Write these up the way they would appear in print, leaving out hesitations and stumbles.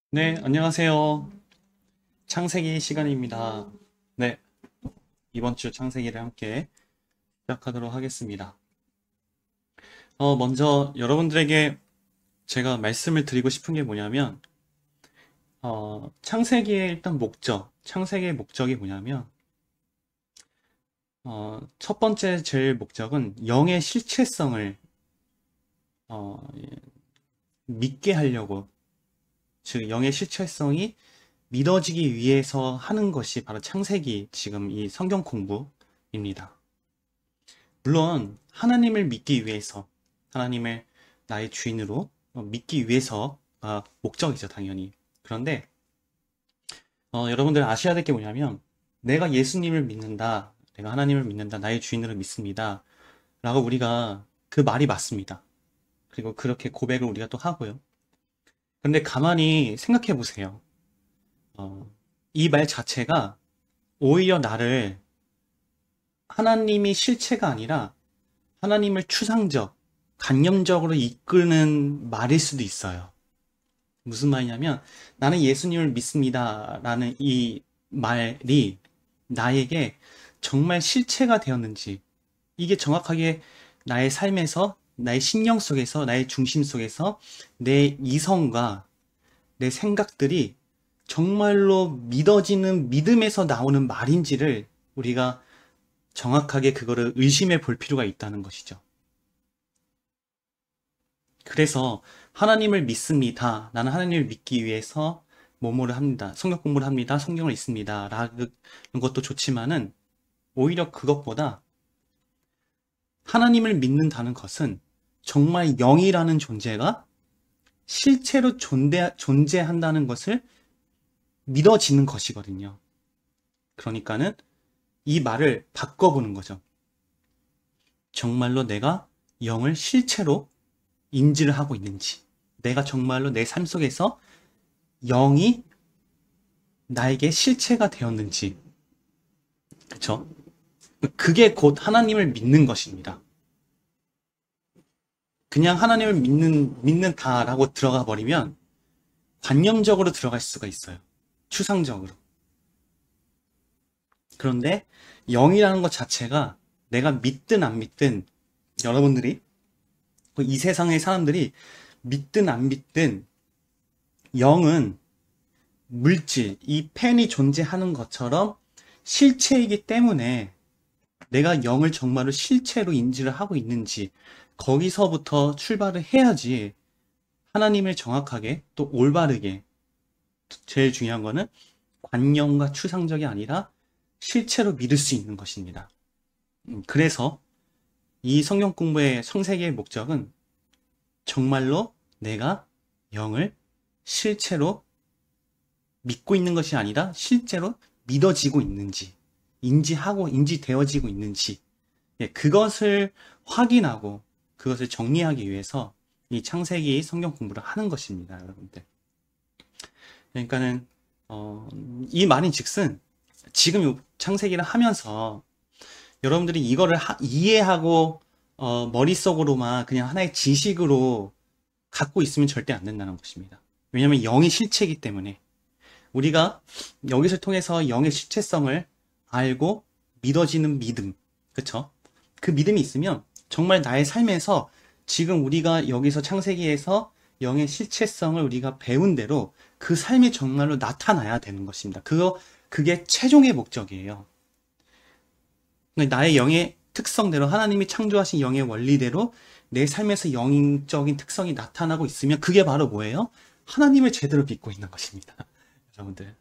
네, 안녕하세요. 창세기 시간입니다. 네, 이번 주 창세기를 함께 시작하도록 하겠습니다. 먼저 여러분들에게 제가 말씀을 드리고 싶은 게 뭐냐면, 창세기의 일단 창세기의 목적이 뭐냐면, 첫 번째 제일 목적은 영의 실체성을, 예, 믿게 하려고, 즉, 영의 실체성이 믿어지기 위해서 하는 것이 바로 창세기, 지금 이 성경 공부입니다. 물론 하나님을 믿기 위해서 하나님을 나의 주인으로 믿기 위해서가 목적이죠, 당연히. 그런데 여러분들 아셔야 될 게 뭐냐면 내가 예수님을 믿는다, 내가 하나님을 믿는다, 나의 주인으로 믿습니다 라고 우리가 그 말이 맞습니다. 그리고 그렇게 고백을 우리가 또 하고요. 그런데 가만히 생각해 보세요. 이 말 자체가 오히려 나를 하나님이 실체가 아니라 하나님을 추상적, 관념적으로 이끄는 말일 수도 있어요. 무슨 말이냐면 나는 예수님을 믿습니다 라는 이 말이 나에게 정말 실체가 되었는지, 이게 정확하게 나의 삶에서, 나의 심령 속에서, 나의 중심 속에서 내 이성과 내 생각들이 정말로 믿어지는 믿음에서 나오는 말인지를 우리가 정확하게 그거를 의심해 볼 필요가 있다는 것이죠. 그래서 하나님을 믿습니다. 나는 하나님을 믿기 위해서 뭐뭐를 합니다. 성경 공부를 합니다. 성경을 읽습니다. 라는 것도 좋지만은 오히려 그것보다 하나님을 믿는다는 것은 정말 영이라는 존재가 실체로 존재한다는 것을 믿어지는 것이거든요. 그러니까는 이 말을 바꿔보는 거죠. 정말로 내가 영을 실체로 인지를 하고 있는지, 내가 정말로 내 삶 속에서 영이 나에게 실체가 되었는지, 그쵸? 그게 곧 하나님을 믿는 것입니다. 그냥 하나님을 믿는다라고 들어가 버리면 관념적으로 들어갈 수가 있어요. 추상적으로. 그런데 영이라는 것 자체가 내가 믿든 안 믿든, 여러분들이 이 세상의 사람들이 믿든 안 믿든 영은 물질, 이 펜이 존재하는 것처럼 실체이기 때문에 내가 영을 정말로 실체로 인지를 하고 있는지 거기서부터 출발을 해야지 하나님을 정확하게 또 올바르게, 제일 중요한 거는 관념과 추상적이 아니라 실체로 믿을 수 있는 것입니다. 그래서 이 성경 공부의 성세기의 목적은 정말로 내가 영을 실체로 믿고 있는 것이 아니라 실제로 믿어지고 있는지, 인지되어지고 있는지, 그것을 확인하고 그것을 정리하기 위해서 이 창세기 성경 공부를 하는 것입니다, 여러분들. 그러니까는 이 말인즉슨 지금 창세기를 하면서 여러분들이 이거를 이해하고 머릿속으로만 그냥 하나의 지식으로 갖고 있으면 절대 안 된다는 것입니다. 왜냐하면 영이 실체이기 때문에 우리가 여기서 통해서 영의 실체성을 알고 믿어지는 믿음, 그쵸? 그 믿음이 있으면 정말 나의 삶에서 지금 우리가 여기서 창세기에서 영의 실체성을 우리가 배운 대로 그 삶이 정말로 나타나야 되는 것입니다. 그게 최종의 목적이에요. 나의 영의 특성대로, 하나님이 창조하신 영의 원리대로 내 삶에서 영적인 특성이 나타나고 있으면 그게 바로 뭐예요? 하나님을 제대로 믿고 있는 것입니다. 여러분들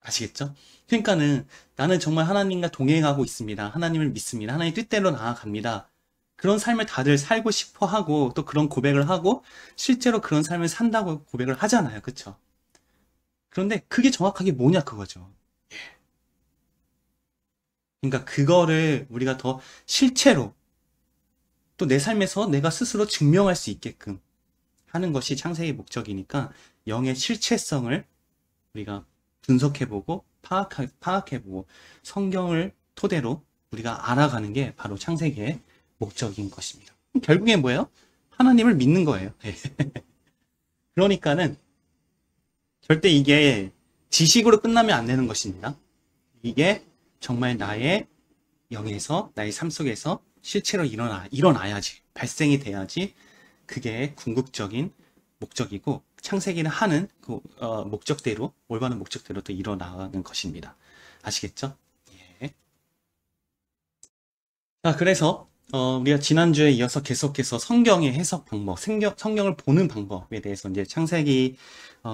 아시겠죠? 그러니까는 나는 정말 하나님과 동행하고 있습니다. 하나님을 믿습니다. 하나님 뜻대로 나아갑니다. 그런 삶을 다들 살고 싶어 하고 또 그런 고백을 하고 실제로 그런 삶을 산다고 고백을 하잖아요. 그쵸? 그런데 그게 정확하게 뭐냐 그거죠. 그러니까 그거를 우리가 더 실체로 또 내 삶에서 내가 스스로 증명할 수 있게끔 하는 것이 창세기의 목적이니까 영의 실체성을 우리가 분석해보고 파악해보고 성경을 토대로 우리가 알아가는 게 바로 창세기의 목적인 것입니다. 결국엔 뭐예요? 하나님을 믿는 거예요. 그러니까는 절대 이게 지식으로 끝나면 안 되는 것입니다. 이게 정말 나의 영에서, 나의 삶 속에서 실체로 일어나야지, 발생이 돼야지 그게 궁극적인 목적이고 창세기를 하는 그 목적대로, 올바른 목적대로 또 일어나는 것입니다. 아시겠죠? 예. 자, 그래서 우리가 지난주에 이어서 계속해서 성경의 해석 방법, 성경을 보는 방법에 대해서 이제 창세기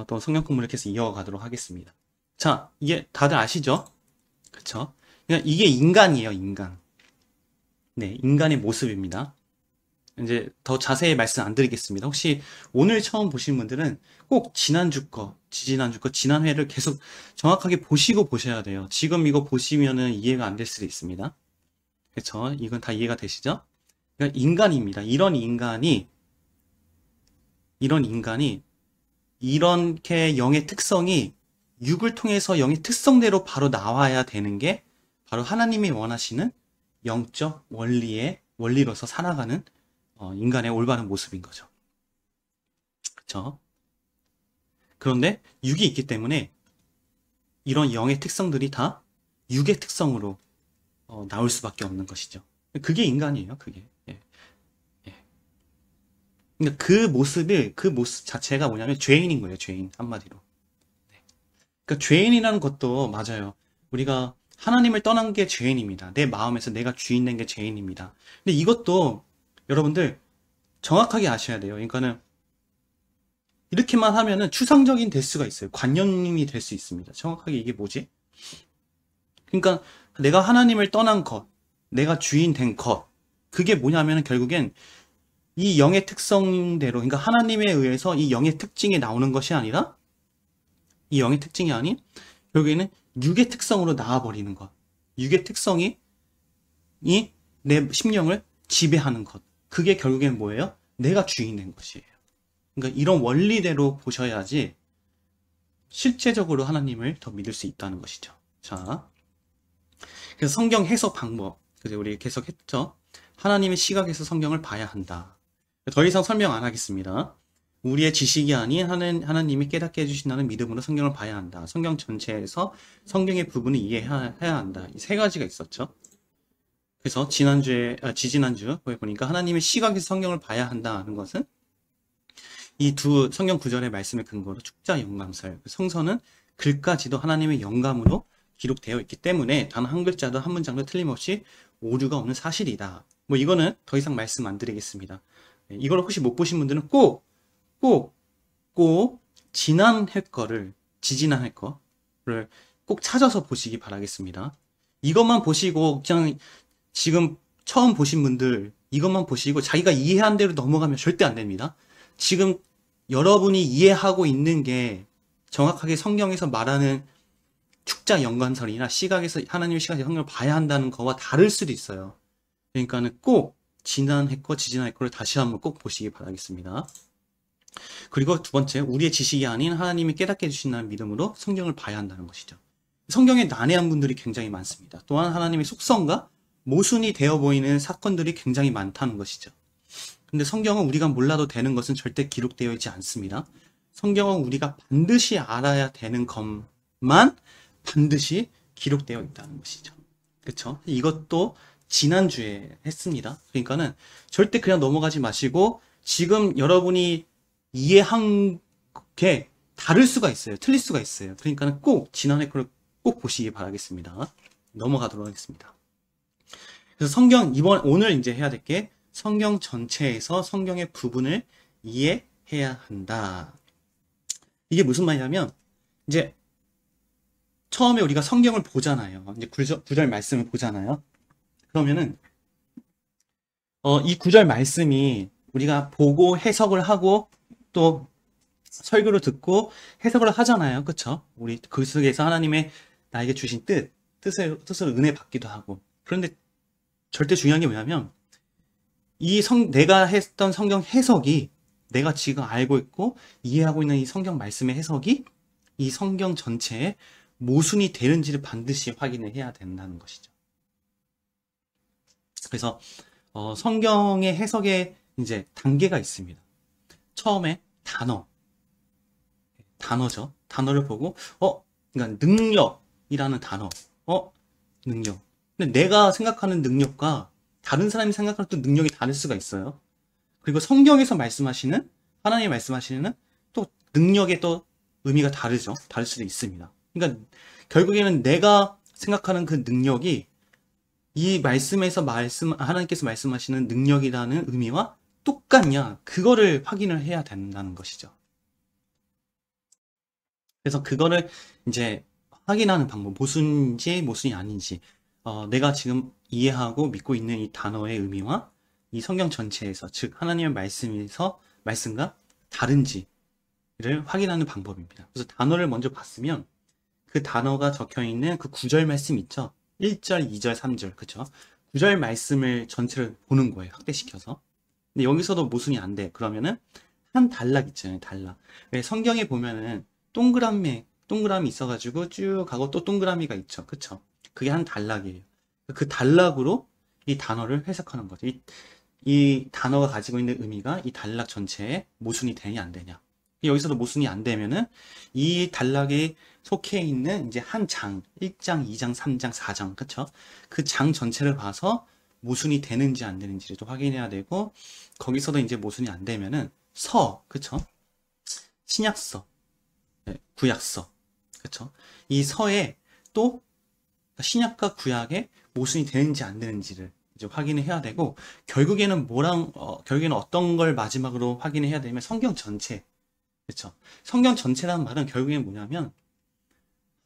또 성경 공부를 계속 이어가도록 하겠습니다. 자, 이게 다들 아시죠? 그쵸? 그러니까 이게 인간이에요, 인간. 네, 인간의 모습입니다. 이제 더 자세히 말씀 안 드리겠습니다. 혹시 오늘 처음 보신 분들은 꼭 지난주 거, 지지난주 거, 지난 회를 계속 정확하게 보시고 보셔야 돼요. 지금 이거 보시면은 이해가 안 될 수도 있습니다. 그쵸? 이건 다 이해가 되시죠? 그러니까 인간입니다. 이렇게 영의 특성이 육을 통해서 영의 특성대로 바로 나와야 되는 게 바로 하나님이 원하시는 영적 원리로서 살아가는 인간의 올바른 모습인 거죠. 그렇죠? 그런데 육이 있기 때문에 이런 영의 특성들이 다 육의 특성으로 나올 수밖에 없는 것이죠. 그게 인간이에요, 그게. 예. 예. 그러니까 그 모습 자체가 뭐냐면 죄인인 거예요, 죄인. 한마디로. 네. 그러니까 죄인이라는 것도 맞아요. 우리가 하나님을 떠난 게 죄인입니다. 내 마음에서 내가 주인 된 게 죄인입니다. 근데 이것도 여러분들 정확하게 아셔야 돼요. 그러니까는 이렇게만 하면은 추상적인 될 수가 있어요. 관념이 될 수 있습니다. 정확하게 이게 뭐지? 그러니까 내가 하나님을 떠난 것, 내가 주인 된 것, 그게 뭐냐면은 결국엔 이 영의 특성대로, 그러니까 하나님에 의해서 이 영의 특징이 나오는 것이 아니라 이 영의 특징이 아닌 결국에는 육의 특성으로 나와버리는 것. 육의 특성이 내 심령을 지배하는 것. 그게 결국엔 뭐예요? 내가 주인 된 것이에요. 그러니까 이런 원리대로 보셔야지 실제적으로 하나님을 더 믿을 수 있다는 것이죠. 자, 그래서 성경 해석 방법. 그래서 우리 계속 했죠. 하나님의 시각에서 성경을 봐야 한다. 더 이상 설명 안 하겠습니다. 우리의 지식이 아닌 하나님이 깨닫게 해주신다는 믿음으로 성경을 봐야 한다. 성경 전체에서 성경의 부분을 이해해야 한다. 이 세 가지가 있었죠. 그래서 지지난주 보니까 하나님의 시각에서 성경을 봐야 한다는 것은 이 두 성경 구절의 말씀을 근거로 축자 영감설, 성서는 글까지도 하나님의 영감으로 기록되어 있기 때문에 단 한 글자도 한 문장도 틀림없이 오류가 없는 사실이다. 뭐 이거는 더 이상 말씀 안 드리겠습니다. 이걸 혹시 못 보신 분들은 꼭 지지난 할 거를 꼭 찾아서 보시기 바라겠습니다. 이것만 보시고 그냥 지금 처음 보신 분들 이것만 보시고 자기가 이해한 대로 넘어가면 절대 안 됩니다. 지금 여러분이 이해하고 있는 게 정확하게 성경에서 말하는 축자 연관설이나 시각에서 하나님의 시각에서 성경을 봐야 한다는 거와 다를 수도 있어요. 그러니까는 꼭 지난해 거, 지지난해 거를 다시 한번 꼭 보시기 바라겠습니다. 그리고 두 번째, 우리의 지식이 아닌 하나님이 깨닫게 해주신다는 믿음으로 성경을 봐야 한다는 것이죠. 성경에 난해한 분들이 굉장히 많습니다. 또한 하나님의 속성과 모순이 되어 보이는 사건들이 굉장히 많다는 것이죠. 근데 성경은 우리가 몰라도 되는 것은 절대 기록되어 있지 않습니다. 성경은 우리가 반드시 알아야 되는 것만 반드시 기록되어 있다는 것이죠. 그렇죠? 이것도 지난주에 했습니다. 그러니까는 절대 그냥 넘어가지 마시고 지금 여러분이 이해한 게 다를 수가 있어요. 틀릴 수가 있어요. 그러니까는 꼭 지난해 거를 꼭 보시기 바라겠습니다. 넘어가도록 하겠습니다. 그래서 오늘 이제 해야 될 게 성경 전체에서 성경의 부분을 이해해야 한다. 이게 무슨 말이냐면, 이제, 처음에 우리가 성경을 보잖아요. 이제 구절 말씀을 보잖아요. 그러면은, 이 구절 말씀이 우리가 보고 해석을 하고 또 설교를 듣고 해석을 하잖아요. 그쵸? 우리 그 속에서 하나님의 나에게 주신 뜻을 은혜 받기도 하고. 그런데 절대 중요한 게 뭐냐면, 내가 했던 성경 해석이 내가 지금 알고 있고 이해하고 있는 이 성경 말씀의 해석이 이 성경 전체에 모순이 되는지를 반드시 확인을 해야 된다는 것이죠. 그래서 성경의 해석에 이제 단계가 있습니다. 처음에 단어죠. 단어를 보고, 그러니까 능력이라는 단어, 능력. 근데 내가 생각하는 능력과 다른 사람이 생각하는 또 능력이 다를 수가 있어요. 그리고 성경에서 말씀하시는, 하나님이 말씀하시는 또 능력의 또 의미가 다르죠. 다를 수도 있습니다. 그러니까 결국에는 내가 생각하는 그 능력이 이 말씀에서 하나님께서 말씀하시는 능력이라는 의미와 똑같냐, 그거를 확인을 해야 된다는 것이죠. 그래서 그거를 이제 확인하는 방법, 모순인지 모순이 아닌지, 내가 지금 이해하고 믿고 있는 이 단어의 의미와 이 성경 전체에서, 즉 하나님의 말씀과 다른지를 확인하는 방법입니다. 그래서 단어를 먼저 봤으면 그 단어가 적혀 있는 그 구절 말씀 있죠. 1절, 2절, 3절, 그쵸? 구절 말씀을 전체를 보는 거예요. 확대시켜서. 근데 여기서도 모순이 안 돼. 그러면은 한 단락 있잖아요. 단락. 왜 성경에 보면은 동그라미 있어가지고 쭉 가고 또 동그라미가 있죠. 그쵸? 그게 한 단락이에요. 그 단락으로 이 단어를 해석하는 거죠. 이 단어가 가지고 있는 의미가 이 단락 전체에 모순이 되냐 안 되냐. 여기서도 모순이 안 되면은 이 단락에 속해 있는 이제 한 장, 1장, 2장, 3장, 4장, 그쵸? 그 장 전체를 봐서 모순이 되는지 안 되는지를 또 확인해야 되고, 거기서도 이제 모순이 안 되면은 그쵸? 신약서, 네, 구약서, 그쵸? 이 서에 또 신약과 구약에 모순이 되는지 안 되는지를 이제 확인을 해야 되고, 결국에는 결국에는 어떤 걸 마지막으로 확인을 해야 되냐면 성경 전체, 그쵸? 성경 전체라는 말은 결국엔 뭐냐면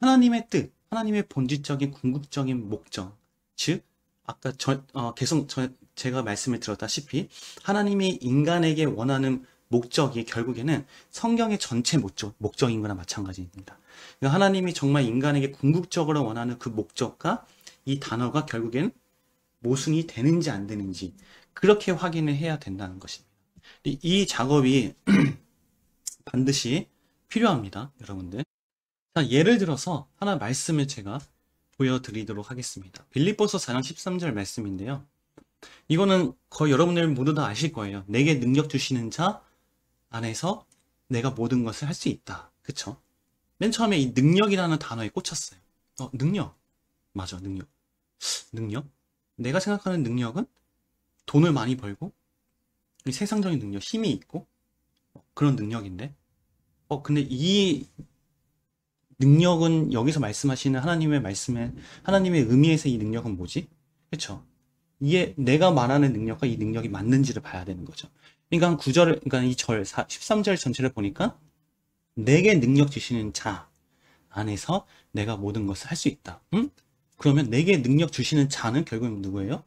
하나님의 뜻, 하나님의 본질적인 궁극적인 목적, 즉 아까 제가 말씀을 드렸다시피 하나님이 인간에게 원하는 목적이 결국에는 성경의 전체 목적인 거나 마찬가지입니다. 그러니까 하나님이 정말 인간에게 궁극적으로 원하는 그 목적과 이 단어가 결국엔 모순이 되는지 안 되는지 그렇게 확인을 해야 된다는 것입니다. 이 작업이 반드시 필요합니다, 여러분들. 자, 예를 들어서 하나 말씀을 제가 보여드리도록 하겠습니다. 빌립보서 4장 13절 말씀인데요. 이거는 거의 여러분들 모두 다 아실 거예요. 내게 능력 주시는 자 안에서 내가 모든 것을 할 수 있다. 그쵸? 맨 처음에 이 능력이라는 단어에 꽂혔어요. 능력. 맞아, 능력. 능력? 내가 생각하는 능력은 돈을 많이 벌고 세상적인 능력, 힘이 있고 그런 능력인데 근데 이 능력은 여기서 말씀하시는 하나님의 의미에서 이 능력은 뭐지? 그쵸? 이게 내가 말하는 능력과 이 능력이 맞는지를 봐야 되는 거죠. 그러니까 그러니까 이 13절 전체를 보니까 내게 능력 주시는 자 안에서 내가 모든 것을 할 수 있다. 응? 그러면 내게 능력 주시는 자는 결국은 누구예요?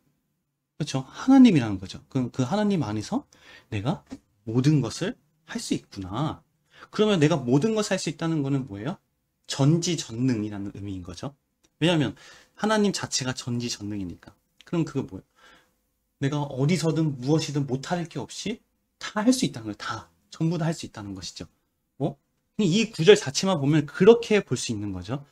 그렇죠? 하나님이라는 거죠. 그 하나님 안에서 내가 모든 것을 할 수 있구나. 그러면 내가 모든 것을 할 수 있다는 거는 뭐예요? 전지전능이라는 의미인 거죠. 왜냐하면 하나님 자체가 전지전능이니까. 그럼 그거 뭐예요? 내가 어디서든 무엇이든 못할 게 없이 다 할 수 있다는 거예요. 다. 전부 다 할 수 있다는 것이죠. 이 구절 자체만 보면 그렇게 볼 수 있는 거죠.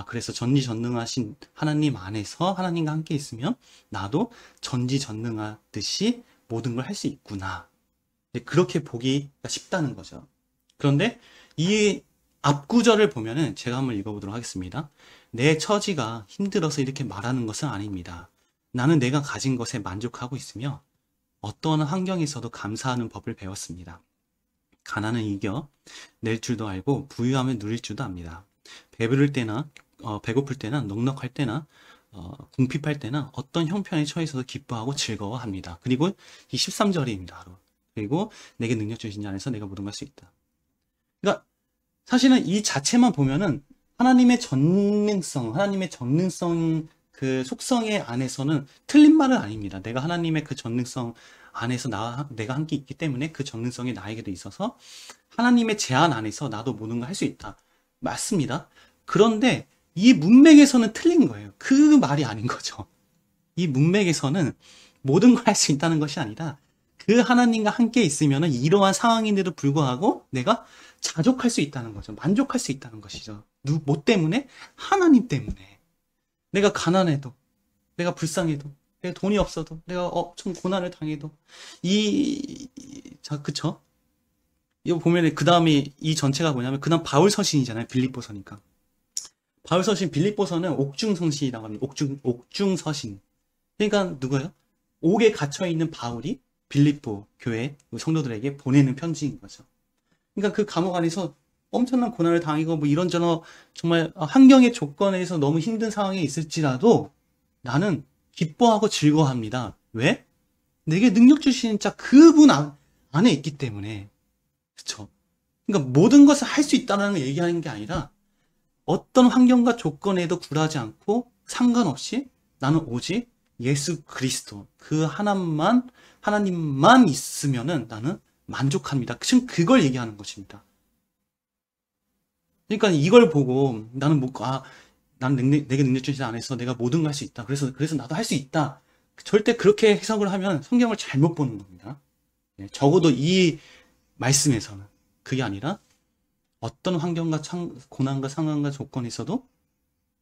그래서 전지전능하신 하나님 안에서 하나님과 함께 있으면 나도 전지전능하듯이 모든 걸 할 수 있구나. 그렇게 보기가 쉽다는 거죠. 그런데 이 앞구절을 보면은 제가 한번 읽어보도록 하겠습니다. 내 처지가 힘들어서 이렇게 말하는 것은 아닙니다. 나는 내가 가진 것에 만족하고 있으며 어떠한 환경에서도 감사하는 법을 배웠습니다. 가난은 이겨 낼 줄도 알고 부유함을 누릴 줄도 압니다. 배부를 때나 배고플 때나 넉넉할 때나 궁핍할 때나 어떤 형편에 처해서도 기뻐하고 즐거워합니다. 그리고 이 13절입니다. 바로. 그리고 내게 능력 주신 자 안에서 내가 모든 걸 할 수 있다. 그러니까 사실은 이 자체만 보면은 하나님의 전능성 그 속성의 안에서는 틀린 말은 아닙니다. 내가 하나님의 그 전능성 안에서 내가 함께 있기 때문에 그 전능성이 나에게도 있어서 하나님의 제한 안에서 나도 모든 걸 할 수 있다. 맞습니다. 그런데 이 문맥에서는 틀린 거예요. 그 말이 아닌 거죠. 이 문맥에서는 모든 걸 할 수 있다는 것이 아니라 그 하나님과 함께 있으면 이러한 상황인데도 불구하고 내가 자족할 수 있다는 거죠. 만족할 수 있다는 것이죠. 뭐 때문에? 하나님 때문에. 내가 가난해도, 내가 불쌍해도, 내가 돈이 없어도, 내가 좀 고난을 당해도, 그쵸? 이거 보면은 그 다음에 이 전체가 뭐냐면 그 다음 바울서신이잖아요. 빌립보서니까. 바울서신 빌립보서는 옥중서신이라고 합니다. 옥중서신. 그러니까 누구예요? 옥에 갇혀 있는 바울이 빌립보 교회 성도들에게 보내는 편지인 거죠. 그러니까 그 감옥 안에서 엄청난 고난을 당하고 뭐 이런저런 정말 환경의 조건에서 너무 힘든 상황에 있을지라도 나는 기뻐하고 즐거워합니다. 왜? 내게 능력 주시는 자 그분 안에 있기 때문에. 그쵸? 그러니까 모든 것을 할 수 있다는 걸 얘기하는 게 아니라 어떤 환경과 조건에도 굴하지 않고 상관없이 나는 오직 예수 그리스도 그 하나님만 있으면은 나는 만족합니다. 지금 그걸 얘기하는 것입니다. 그러니까 이걸 보고 나는 내게 능력 주시지 않아서 내가 모든 걸 할 수 있다. 그래서 나도 할 수 있다. 절대 그렇게 해석을 하면 성경을 잘못 보는 겁니다. 적어도 이 말씀에서는 그게 아니라 어떤 환경과 고난과 상황과 조건이 있어도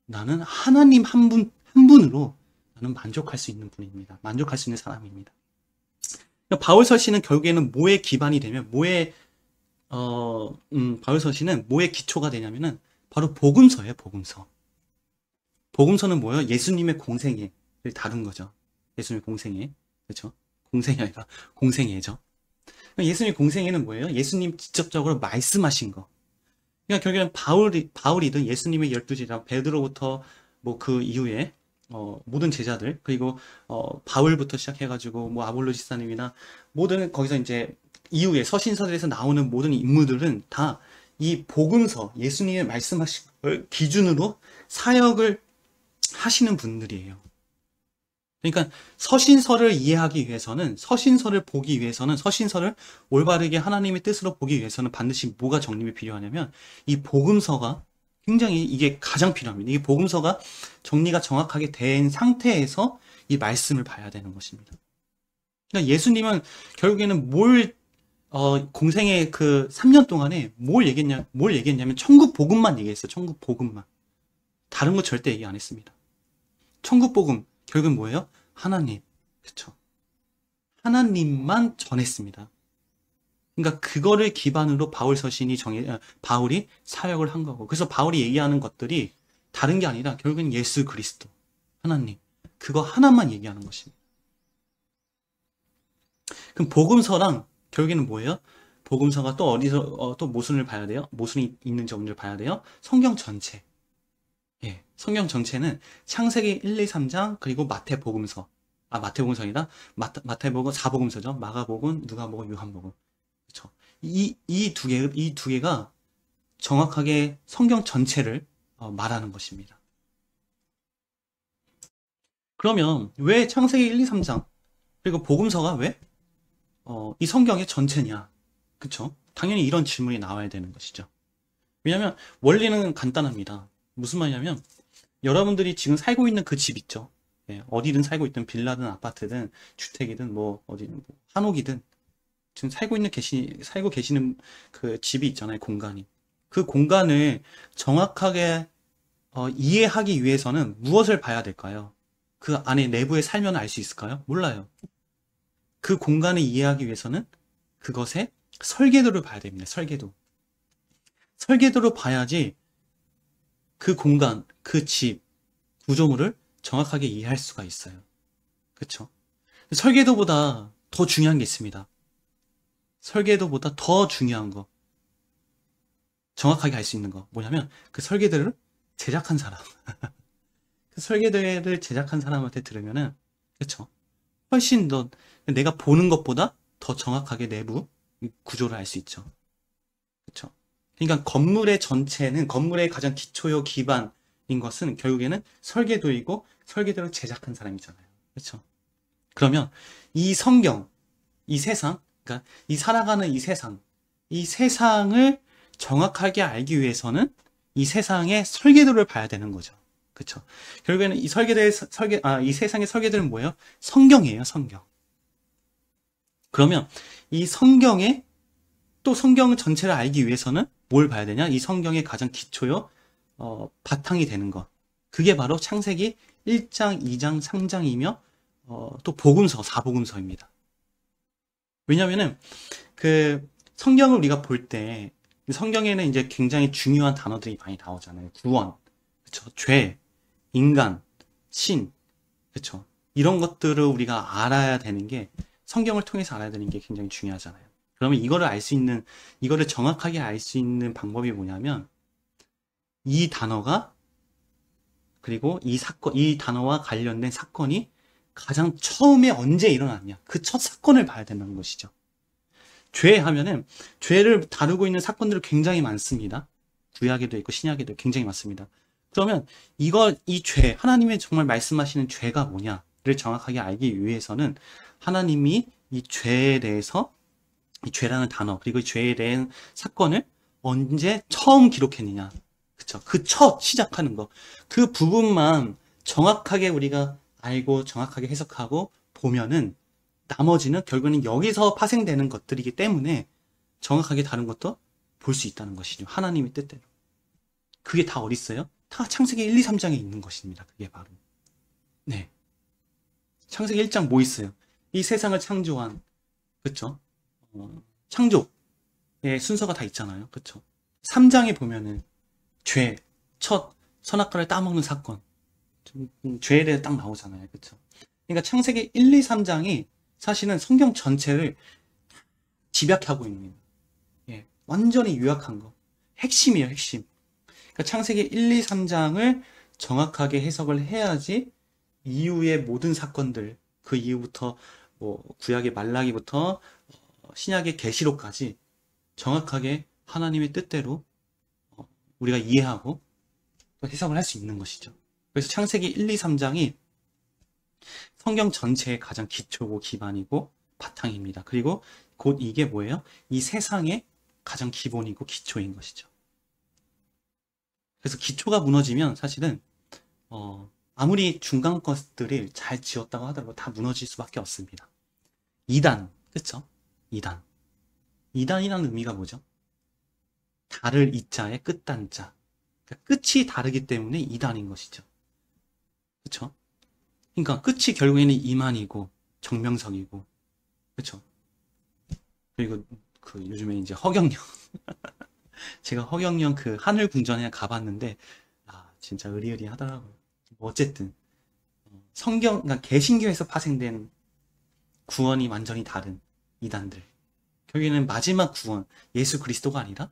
나는 하나님 한 분으로 나는 만족할 수 있는 분입니다. 만족할 수 있는 사람입니다. 그러니까 바울서신은 결국에는 뭐의 기반이 되면 바울서신은 뭐의 기초가 되냐면은 바로 복음서예요, 복음서. 복음서는 뭐예요? 예수님의 공생애를 다룬 거죠. 예수님의 공생애. 그렇죠? 공생이 아니라 공생애죠. 예수님의 공생애는 뭐예요? 예수님 직접적으로 말씀하신 거. 그러니까 결국에는 바울이든 예수님의 12제자, 베드로부터 뭐 그 이후에 모든 제자들, 그리고 바울부터 시작해가지고 뭐 아볼로 지사님이나 모든 거기서 이제 이후에 서신서들에서 나오는 모든 인물들은 다 이 복음서, 예수님의 말씀하신 걸 기준으로 사역을 하시는 분들이에요. 그러니까 서신서를 이해하기 위해서는, 서신서를 보기 위해서는, 서신서를 올바르게 하나님의 뜻으로 보기 위해서는 반드시 뭐가 정립이 필요하냐면 이 복음서가 굉장히 이게 가장 필요합니다. 이 복음서가 정리가 정확하게 된 상태에서 이 말씀을 봐야 되는 것입니다. 그러니까 예수님은 결국에는 공생의 그 3년 동안에 뭘 얘기했냐면 천국 복음만 얘기했어요. 천국 복음만. 다른 거 절대 얘기 안 했습니다. 천국 복음 결국은 뭐예요? 하나님. 그쵸? 하나님만 전했습니다. 그러니까 그거를 기반으로 바울이 사역을 한 거고. 그래서 바울이 얘기하는 것들이 다른 게 아니라 결국은 예수 그리스도, 하나님. 그거 하나만 얘기하는 것입니다. 그럼 복음서랑 결국에는 뭐예요? 복음서가 또 어디서 또 모순을 봐야 돼요? 모순이 있는지 없는지 봐야 돼요? 성경 전체. 예, 성경 전체는 창세기 1, 2, 3장 그리고 마태복음서 아니라 마태복음 4복음서죠. 마가복음, 누가복음, 요한복음. 그렇죠. 이 두 개가 정확하게 성경 전체를 말하는 것입니다. 그러면 왜 창세기 1, 2, 3장 그리고 복음서가 왜 이 성경의 전체냐? 그쵸? 당연히 이런 질문이 나와야 되는 것이죠. 왜냐하면 원리는 간단합니다. 무슨 말이냐면 여러분들이 지금 살고 있는 그 집 있죠. 예, 어디든 살고 있든 빌라든 아파트든 주택이든 뭐 한옥이든 지금 살고 계시는 그 집이 있잖아요. 공간이. 그 공간을 정확하게 이해하기 위해서는 무엇을 봐야 될까요? 그 안에 내부에 살면 알 수 있을까요? 몰라요. 그 공간을 이해하기 위해서는 그것의 설계도를 봐야 됩니다. 설계도를 봐야지 그 공간, 그 집, 구조물을 정확하게 이해할 수가 있어요. 그쵸? 설계도보다 더 중요한 게 있습니다. 설계도보다 더 중요한 거. 정확하게 알 수 있는 거. 뭐냐면 그 설계도를 제작한 사람. 그 설계도를 제작한 사람한테 들으면은, 그쵸? 훨씬 더 내가 보는 것보다 더 정확하게 내부 구조를 알 수 있죠. 그쵸? 그러니까 건물의 가장 기초요 기반인 것은 결국에는 설계도이고 설계도를 제작한 사람이잖아요. 그렇죠? 그러면 이 성경, 이 세상, 그러니까 이 살아가는 이 세상을 정확하게 알기 위해서는 이 세상의 설계도를 봐야 되는 거죠. 그렇죠? 결국에는 이 이 세상의 설계도는 뭐예요? 성경이에요, 성경. 그러면 이 성경 전체를 알기 위해서는 뭘 봐야 되냐? 이 성경의 가장 기초요, 바탕이 되는 것. 그게 바로 창세기 1장, 2장, 3장이며, 또 복음서, 4복음서입니다. 왜냐면은, 성경을 우리가 볼 때 성경에는 이제 굉장히 중요한 단어들이 많이 나오잖아요. 구원, 그쵸? 죄, 인간, 신, 그쵸? 이런 것들을 우리가 알아야 되는 게 성경을 통해서 알아야 되는 게 굉장히 중요하잖아요. 그러면 이거를 알 수 있는, 이거를 정확하게 알 수 있는 방법이 뭐냐면 이 단어가 그리고 이 사건, 이 단어와 관련된 사건이 가장 처음에 언제 일어났냐. 그 첫 사건을 봐야 된다는 것이죠. 죄 하면은 죄를 다루고 있는 사건들이 굉장히 많습니다. 구약에도 있고 신약에도 굉장히 많습니다. 그러면 이 죄, 하나님의 정말 말씀하시는 죄가 뭐냐를 정확하게 알기 위해서는 하나님이 이 죄에 대해서 이 죄라는 단어 그리고 이 죄에 대한 사건을 언제 처음 기록했느냐. 그쵸? 그 첫 시작하는 거. 그 부분만 정확하게 우리가 알고 정확하게 해석하고 보면은 나머지는 결국에는 여기서 파생되는 것들이기 때문에 정확하게 다른 것도 볼 수 있다는 것이죠. 하나님의 뜻대로. 그게 다 어디 있어요? 다 창세기 1, 2, 3장에 있는 것입니다. 그게 바로. 네. 창세기 1장 뭐 있어요? 이 세상을 창조한, 그쵸? 창조의 순서가 다 있잖아요. 그쵸? 3장에 보면은 죄, 첫 선악과를 따먹는 사건. 죄에 대해 딱 나오잖아요. 그쵸? 그러니까 창세기 1, 2, 3장이 사실은 성경 전체를 집약하고 있는, 예, 완전히 요약한 거. 핵심이에요, 핵심. 그러니까 창세기 1, 2, 3장을 정확하게 해석을 해야지 이후의 모든 사건들, 그 이후부터 뭐 구약의 말라기부터 신약의 계시록까지 정확하게 하나님의 뜻대로 우리가 이해하고 또 해석을 할 수 있는 것이죠. 그래서 창세기 1, 2, 3장이 성경 전체의 가장 기초고 기반이고 바탕입니다. 그리고 곧 이게 뭐예요? 이 세상의 가장 기본이고 기초인 것이죠. 그래서 기초가 무너지면 사실은 아무리 중간 것들을 잘 지었다고 하더라도 다 무너질 수밖에 없습니다. 2단, 그쵸? 2단. 2단이라는 의미가 뭐죠? 다를 이자의 끝단자. 그러니까 끝이 다르기 때문에 2단인 것이죠. 그쵸? 그러니까 끝이 결국에는 이만이고 정명석이고, 그쵸? 그리고 그 요즘에 이제 허경영 제가 허경영 그 하늘궁전에 가봤는데 진짜 의리의리하더라고요. 어쨌든 성경, 그러니까 개신교에서 파생된 구원이 완전히 다른 이단들. 결국에는 마지막 구원, 예수 그리스도가 아니라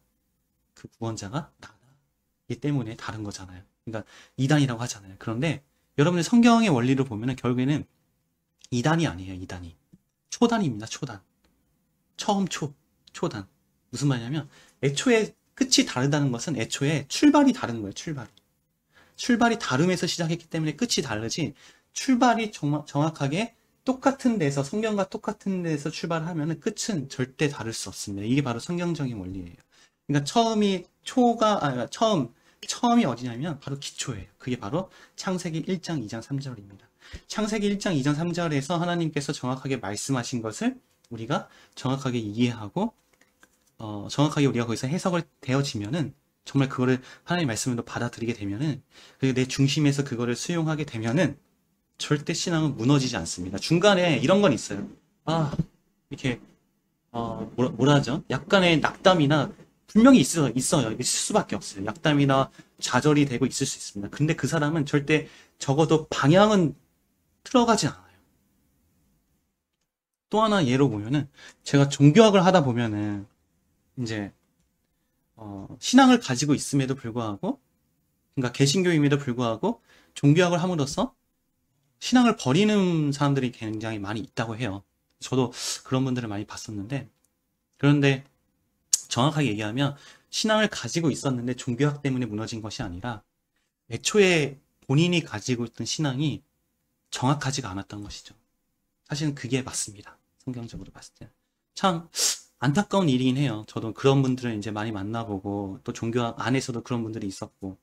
그 구원자가 나다기 때문에 다른 거잖아요. 그러니까 이단이라고 하잖아요. 그런데 여러분들 성경의 원리를 보면 결국에는 이단이 아니에요. 이단이 초단입니다. 초단. 처음 초단. 무슨 말이냐면 애초에 끝이 다르다는 것은 애초에 출발이 다른 거예요. 출발이 다름에서 시작했기 때문에 끝이 다르지, 출발이 정확하게 똑같은 데서, 성경과 똑같은 데서 출발하면 끝은 절대 다를 수 없습니다. 이게 바로 성경적인 원리예요. 그러니까 처음이 어디냐면 바로 기초예요. 그게 바로 창세기 1장, 2장, 3절입니다. 창세기 1장, 2장, 3절에서 하나님께서 정확하게 말씀하신 것을 우리가 정확하게 이해하고 정확하게 우리가 거기서 해석을 되어지면은 정말 그거를 하나님의 말씀으로 받아들이게 되면은, 그리고 내 중심에서 그거를 수용하게 되면은 절대 신앙은 무너지지 않습니다. 중간에 이런 건 있어요. 이렇게 뭐라 하죠? 약간의 낙담이나 분명히 있어요. 있을 수밖에 없어요. 낙담이나 좌절이 되고 있을 수 있습니다. 근데 그 사람은 절대 적어도 방향은 틀어가지 않아요. 또 하나 예로 보면은 제가 종교학을 하다 보면은 이제 신앙을 가지고 있음에도 불구하고, 그러니까 개신교임에도 불구하고 종교학을 함으로써 신앙을 버리는 사람들이 굉장히 많이 있다고 해요. 저도 그런 분들을 많이 봤었는데, 그런데 정확하게 얘기하면 신앙을 가지고 있었는데 종교학 때문에 무너진 것이 아니라 애초에 본인이 가지고 있던 신앙이 정확하지가 않았던 것이죠. 사실은 그게 맞습니다. 성경적으로 봤을 때. 참 안타까운 일이긴 해요. 저도 그런 분들을 이제 많이 만나보고, 또 종교학 안에서도 그런 분들이 있었고,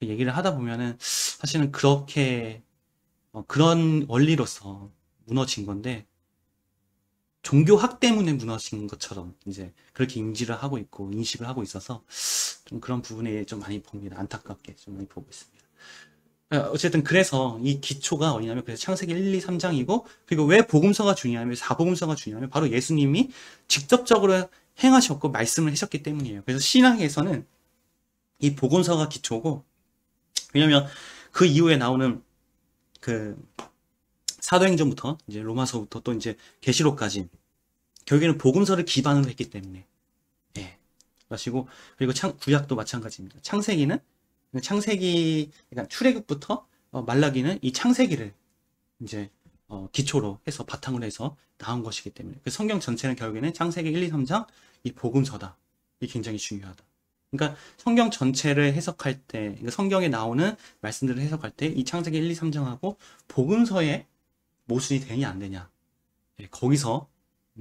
얘기를 하다 보면은 사실은 그렇게 그런 원리로서 무너진 건데, 종교학 때문에 무너진 것처럼 이제 그렇게 인식을 하고 있어서 좀 그런 부분에 좀 많이 봅니다. 안타깝게 좀 많이 보고 있습니다. 어쨌든 그래서 이 기초가 어디냐면, 그래서 창세기 1, 2, 3장이고, 그리고 왜 복음서가 중요하면, 사복음서가 중요하면 바로 예수님이 직접적으로 행하셨고 말씀을 하셨기 때문이에요. 그래서 신학에서는 이 복음서가 기초고, 왜냐면 그 이후에 나오는 그 사도행전부터 이제 로마서부터 또 이제 계시록까지 결국에는 복음서를 기반으로 했기 때문에, 예. 마시고, 그리고 구약도 마찬가지입니다. 창세기, 그러니까 출애굽부터 말라기는 이 창세기를 이제 기초로 해서 바탕으로 해서 나온 것이기 때문에, 그 성경 전체는 결국에는 창세기 1, 2, 3장 이 복음서다. 이게 굉장히 중요하다. 그러니까 성경 전체를 해석할 때, 그러니까 성경에 나오는 말씀들을 해석할 때 이 창세기 1, 2, 3장하고 복음서에 모순이 되냐 안 되냐, 예, 거기서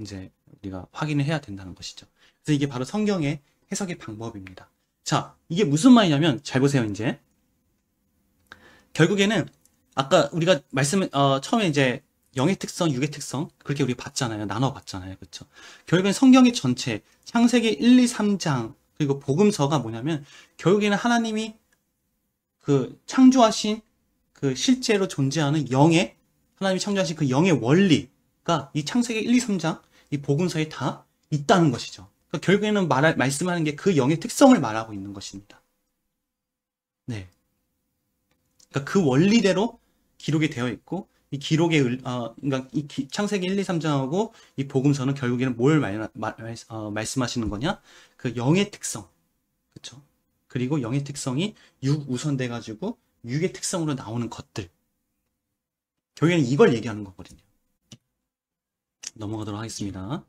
이제 우리가 확인을 해야 된다는 것이죠. 그래서 이게 바로 성경의 해석의 방법입니다. 자, 이게 무슨 말이냐면, 잘 보세요. 이제 결국에는 아까 우리가 처음에 이제 영의 특성, 육의 특성, 그렇게 우리 봤잖아요. 나눠봤잖아요. 그렇죠? 결국엔 성경의 전체, 창세기 1, 2, 3장, 그리고 복음서가 뭐냐면, 결국에는 하나님이 그 창조하신 그 실제로 존재하는 하나님이 창조하신 그 영의 원리가 이 창세기 1, 2, 3장, 이 복음서에 다 있다는 것이죠. 그러니까 결국에는 말씀하는 게 그 영의 특성을 말하고 있는 것입니다. 네. 그러니까 그 원리대로 기록이 되어 있고, 이 기록의, 그러니까 창세기 1, 2, 3장하고 이 복음서는 결국에는 뭘 말씀하시는 거냐? 그 영의 특성. 그쵸? 그리고 영의 특성이 육 우선돼가지고 육의 특성으로 나오는 것들. 결국에는 이걸 얘기하는 거거든요. 넘어가도록 하겠습니다.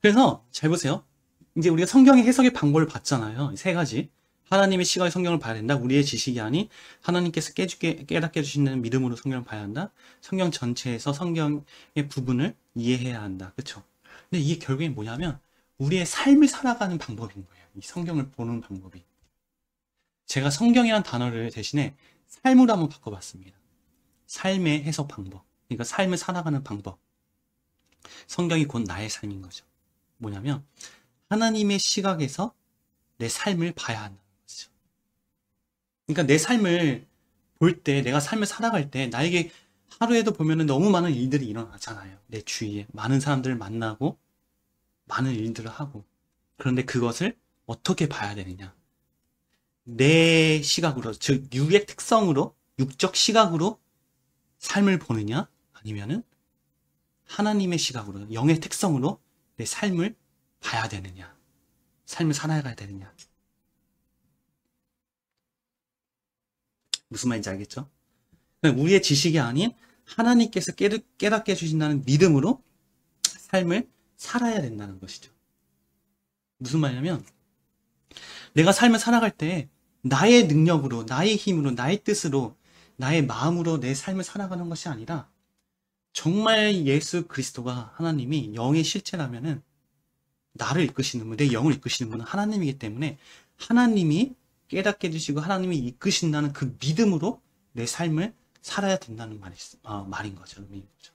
그래서 잘 보세요. 이제 우리가 성경의 해석의 방법을 봤잖아요. 세 가지. 하나님의 시각의 성경을 봐야 된다. 우리의 지식이 아닌 하나님께서 깨닫게 해주신다는 믿음으로 성경을 봐야 한다. 성경 전체에서 성경의 부분을 이해해야 한다. 그렇죠? 근데 이게 결국엔 뭐냐면 우리의 삶을 살아가는 방법인 거예요. 이 성경을 보는 방법이. 제가 성경이라는 단어를 대신에 삶으로 한번 바꿔봤습니다. 삶의 해석 방법. 그러니까 삶을 살아가는 방법. 성경이 곧 나의 삶인 거죠. 뭐냐면 하나님의 시각에서 내 삶을 봐야 한다는 거죠. 그러니까 내 삶을 볼 때, 내가 삶을 살아갈 때 나에게 하루에도 보면은 너무 많은 일들이 일어나잖아요. 내 주위에 많은 사람들을 만나고 많은 일들을 하고. 그런데 그것을 어떻게 봐야 되느냐? 내 시각으로, 즉 육의 특성으로, 육적 시각으로 삶을 보느냐? 아니면은 하나님의 시각으로, 영의 특성으로 내 삶을 봐야 되느냐? 삶을 살아가야 되느냐? 무슨 말인지 알겠죠? 우리의 지식이 아닌 하나님께서 깨닫게 해주신다는 믿음으로 삶을 살아야 된다는 것이죠. 무슨 말이냐면 내가 삶을 살아갈 때 나의 능력으로, 나의 힘으로, 나의 뜻으로, 나의 마음으로 내 삶을 살아가는 것이 아니라 정말 예수 그리스도가 하나님이 영의 실체라면은 나를 이끄시는 분, 내 영을 이끄시는 분은 하나님이기 때문에 하나님이 깨닫게 해주시고 하나님이 이끄신다는 그 믿음으로 내 삶을 살아야 된다는 말인 거죠. 의미인 거죠.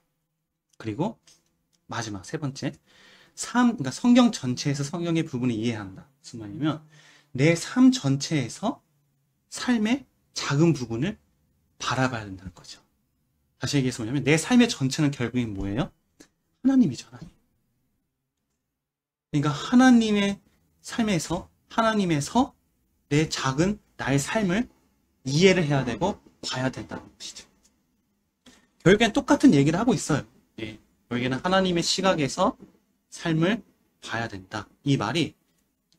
그리고 마지막 세 번째, 그러니까 성경 전체에서 성경의 부분을 이해한다. 무슨 말이냐면 내 삶 전체에서 삶의 작은 부분을 바라봐야 된다는 거죠. 다시 얘기해서 뭐냐면 내 삶의 전체는 결국엔 뭐예요? 하나님이죠. 하나님. 그러니까 하나님의 삶에서, 하나님에서 내 작은 나의 삶을 이해를 해야 되고 봐야 된다는 것이죠. 결국엔 똑같은 얘기를 하고 있어요. 예. 결국에는 하나님의 시각에서 삶을 봐야 된다. 이 말이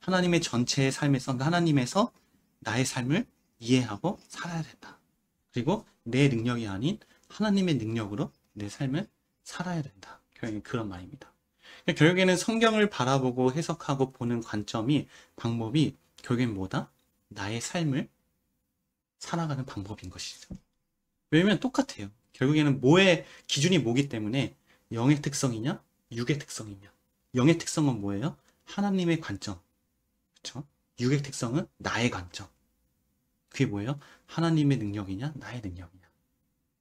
하나님의 전체의 삶에서, 그러니까 하나님에서 나의 삶을 이해하고 살아야 된다. 그리고 내 능력이 아닌 하나님의 능력으로 내 삶을 살아야 된다. 결국엔 그런 말입니다. 결국에는 성경을 바라보고 해석하고 보는 관점이, 방법이 결국엔 뭐다? 나의 삶을 살아가는 방법인 것이죠. 왜냐면 똑같아요. 결국에는 기준이 뭐기 때문에 영의 특성이냐, 육의 특성이냐. 영의 특성은 뭐예요? 하나님의 관점. 그렇죠? 육의 특성은 나의 관점. 그게 뭐예요? 하나님의 능력이냐, 나의 능력이냐.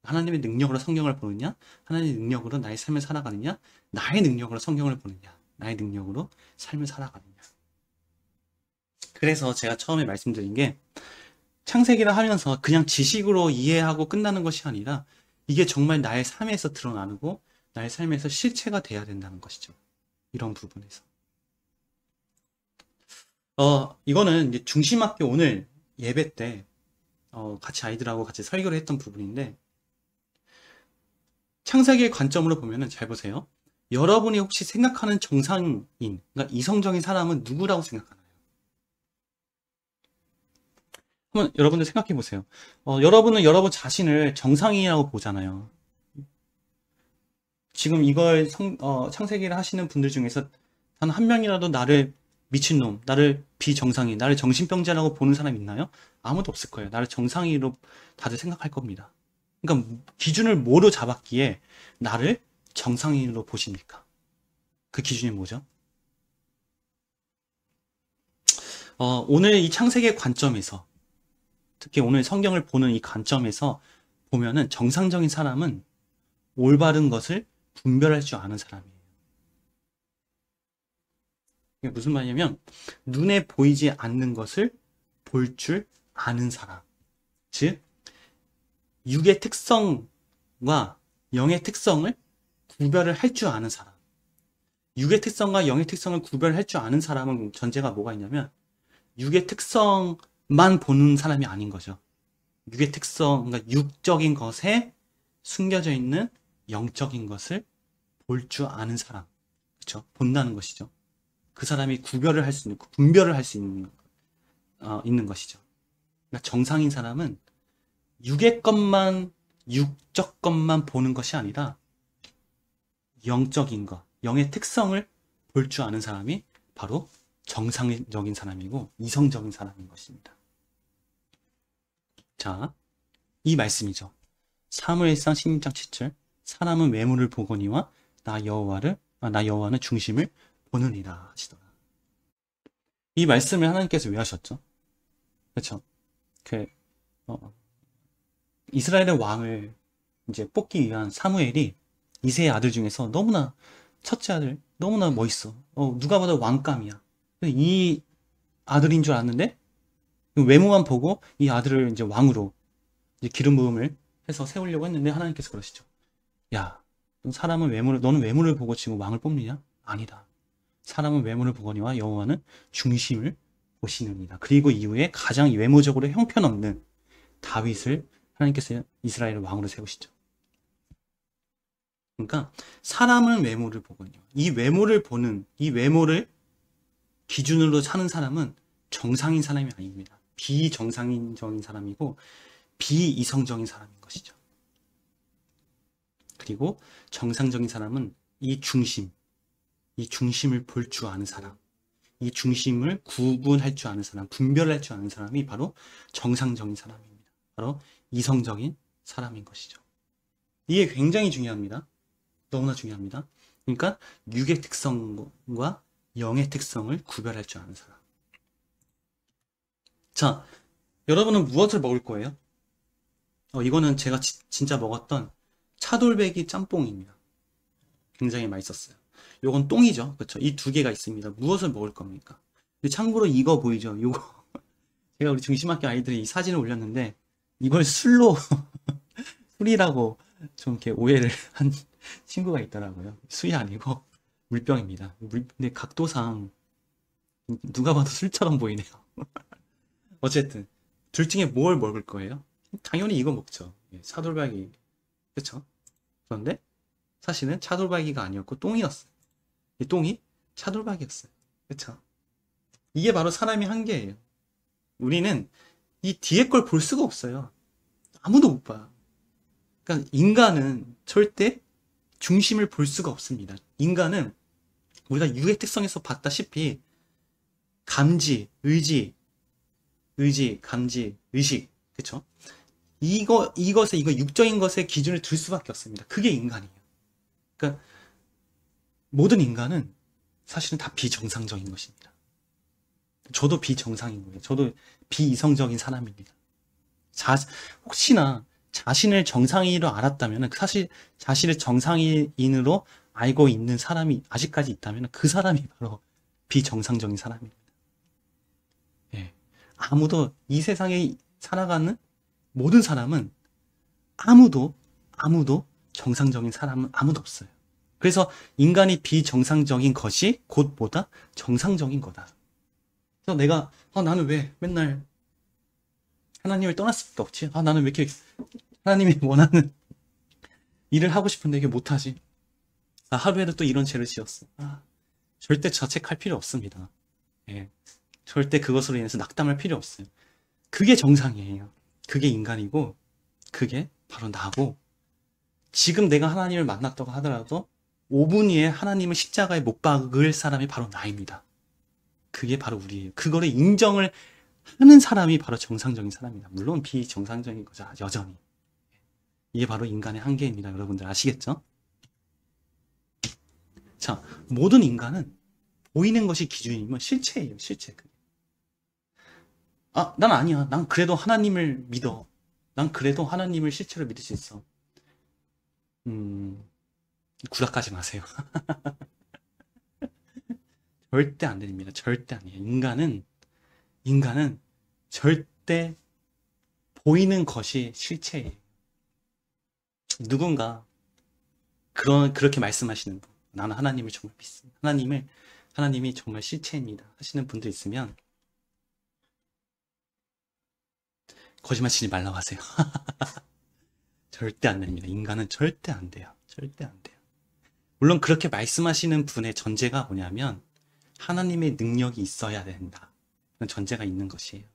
하나님의 능력으로 성경을 보느냐, 하나님의 능력으로 나의 삶을 살아가느냐, 나의 능력으로 성경을 보느냐, 나의 능력으로 삶을 살아가느냐. 그래서 제가 처음에 말씀드린 게 창세기를 하면서 그냥 지식으로 이해하고 끝나는 것이 아니라 이게 정말 나의 삶에서 드러나고 나의 삶에서 실체가 돼야 된다는 것이죠. 이런 부분에서. 이거는 이제 중심학교 오늘 예배 때, 같이 아이들하고 같이 설교를 했던 부분인데, 창세기의 관점으로 보면은 잘 보세요. 여러분이 혹시 생각하는 정상인, 그러니까 이성적인 사람은 누구라고 생각하나요? 한번 여러분들 생각해 보세요. 여러분은 여러분 자신을 정상인이라고 보잖아요. 지금 이걸 창세기를 하시는 분들 중에서 단 한 명이라도 나를 미친놈, 나를 비정상인, 나를 정신병자라고 보는 사람 있나요? 아무도 없을 거예요. 나를 정상인으로 다들 생각할 겁니다. 그러니까 기준을 뭐로 잡았기에 나를 정상인으로 보십니까? 그 기준이 뭐죠? 오늘 이 창세기의 관점에서, 특히 오늘 성경을 보는 이 관점에서 보면은 정상적인 사람은 올바른 것을 분별할 줄 아는 사람이에요. 이게 무슨 말이냐면 눈에 보이지 않는 것을 볼 줄 아는 사람. 즉 육의 특성과 영의 특성을 구별을 할 줄 아는 사람. 육의 특성과 영의 특성을 구별할 줄 아는 사람은 전제가 뭐가 있냐면 육의 특성만 보는 사람이 아닌 거죠. 육의 특성, 그러니까 육적인 것에 숨겨져 있는 영적인 것을 볼 줄 아는 사람. 그렇죠? 본다는 것이죠. 그 사람이 구별을 할 수 있는, 분별을 할 수 있는 것이죠. 그러니까 정상인 사람은 육의 것만, 육적 것만 보는 것이 아니라 영적인 것, 영의 특성을 볼 줄 아는 사람이 바로 정상적인 사람이고 이성적인 사람인 것입니다. 자, 이 말씀이죠. 사무엘상 16장 7절 사람은 외모를 보거니와 나 여호와는 중심을 보느니라 하시더라. 이 말씀을 하나님께서 왜 하셨죠? 그렇죠? 이스라엘의 왕을 이제 뽑기 위한 사무엘이 이새의 아들 중에서 너무나 첫째 아들 너무나 멋있어. 누가 봐도 왕감이야. 이 아들인 줄 알았는데 외모만 보고 이 아들을 이제 왕으로 이제 기름 부음을 해서 세우려고 했는데 하나님께서 그러시죠. 야, 너는 외모를 보고 지금 왕을 뽑느냐? 아니다. 사람은 외모를 보거니와 여호와는 중심을 보시느니라. 그리고 이후에 가장 외모적으로 형편없는 다윗을 하나님께서 이스라엘의 왕으로 세우시죠. 그러니까 사람은 외모를 보거니와 이 외모를 기준으로 사는 사람은 정상인 사람이 아닙니다. 비정상적인 사람이고 비이성적인 사람인 것이죠. 그리고 정상적인 사람은 이 중심을 볼 줄 아는 사람, 이 중심을 구분할 줄 아는 사람, 분별할 줄 아는 사람이 바로 정상적인 사람입니다. 바로 이성적인 사람인 것이죠. 이게 굉장히 중요합니다. 너무나 중요합니다. 그러니까 육의 특성과 영의 특성을 구별할 줄 아는 사람. 자, 여러분은 무엇을 먹을 거예요? 이거는 제가 진짜 먹었던 차돌박이 짬뽕입니다. 굉장히 맛있었어요. 요건 똥이죠. 그렇죠? 이 두 개가 있습니다. 무엇을 먹을 겁니까? 근데 참고로 이거 보이죠? 요거 제가 우리 중심학교 아이들이 이 사진을 올렸는데 이걸 술이라고 좀 이렇게 오해를 한 친구가 있더라고요. 술이 아니고 물병입니다. 근데 각도상 누가 봐도 술처럼 보이네요. 어쨌든 둘 중에 뭘 먹을 거예요? 당연히 이거 먹죠. 차돌박이. 그렇죠? 그런데 사실은 차돌박이가 아니었고 똥이었어요. 이 똥이 차돌박이였어요. 그렇죠? 이게 바로 사람의 한계예요. 우리는 이 뒤에 걸 볼 수가 없어요. 아무도 못 봐요. 그러니까 인간은 절대 중심을 볼 수가 없습니다. 인간은 우리가 육의 특성에서 봤다시피 감지, 의지, 감지, 의식, 그렇죠? 이거 육적인 것에 기준을 둘 수밖에 없습니다. 그게 인간이에요. 그러니까 모든 인간은 사실은 다 비정상적인 것입니다. 저도 비정상인 거예요. 저도 비이성적인 사람입니다. 혹시나 자신을 정상인으로 알았다면, 사실 자신을 정상인으로 알고 있는 사람이 아직까지 있다면 그 사람이 바로 비정상적인 사람입니다. 예. 이 세상에 살아가는 모든 사람은 아무도 정상적인 사람은 아무도 없어요. 그래서 인간이 비정상적인 것이 곧 뭐다? 정상적인 거다. 그래서 내가 나는 왜 맨날 하나님을 떠날 수밖에 없지? 나는 왜 이렇게 하나님이 원하는 일을 하고 싶은데 이게 못하지? 하루에도 또 이런 죄를 지었어. 절대 자책할 필요 없습니다. 예. 절대 그것으로 인해서 낙담할 필요 없어요. 그게 정상이에요. 그게 인간이고, 그게 바로 나고, 지금 내가 하나님을 만났다고 하더라도 5분 후에 하나님을 십자가에 못 박을 사람이 바로 나입니다. 그게 바로 우리예요. 그거를 인정을 하는 사람이 바로 정상적인 사람입니다. 물론 비정상적인 거죠. 여전히. 이게 바로 인간의 한계입니다. 여러분들 아시겠죠? 자, 모든 인간은 보이는 것이 기준이면 실체예요. 실체. 난 아니야. 난 그래도 하나님을 믿어. 난 그래도 하나님을 실체로 믿을 수 있어. 구락하지 마세요. 절대 안 됩니다. 절대 아니에요. 인간은 절대 보이는 것이 실체예요. 누군가 그렇게 말씀하시는 분, 나는 하나님을 정말 믿습니다. 하나님이 정말 실체입니다. 하시는 분도 있으면 거짓말 치지 말라고 하세요. 절대 안 됩니다. 인간은 절대 안 돼요. 절대 안 돼요. 물론 그렇게 말씀하시는 분의 전제가 뭐냐면 하나님의 능력이 있어야 된다. 그런 전제가 있는 것이에요.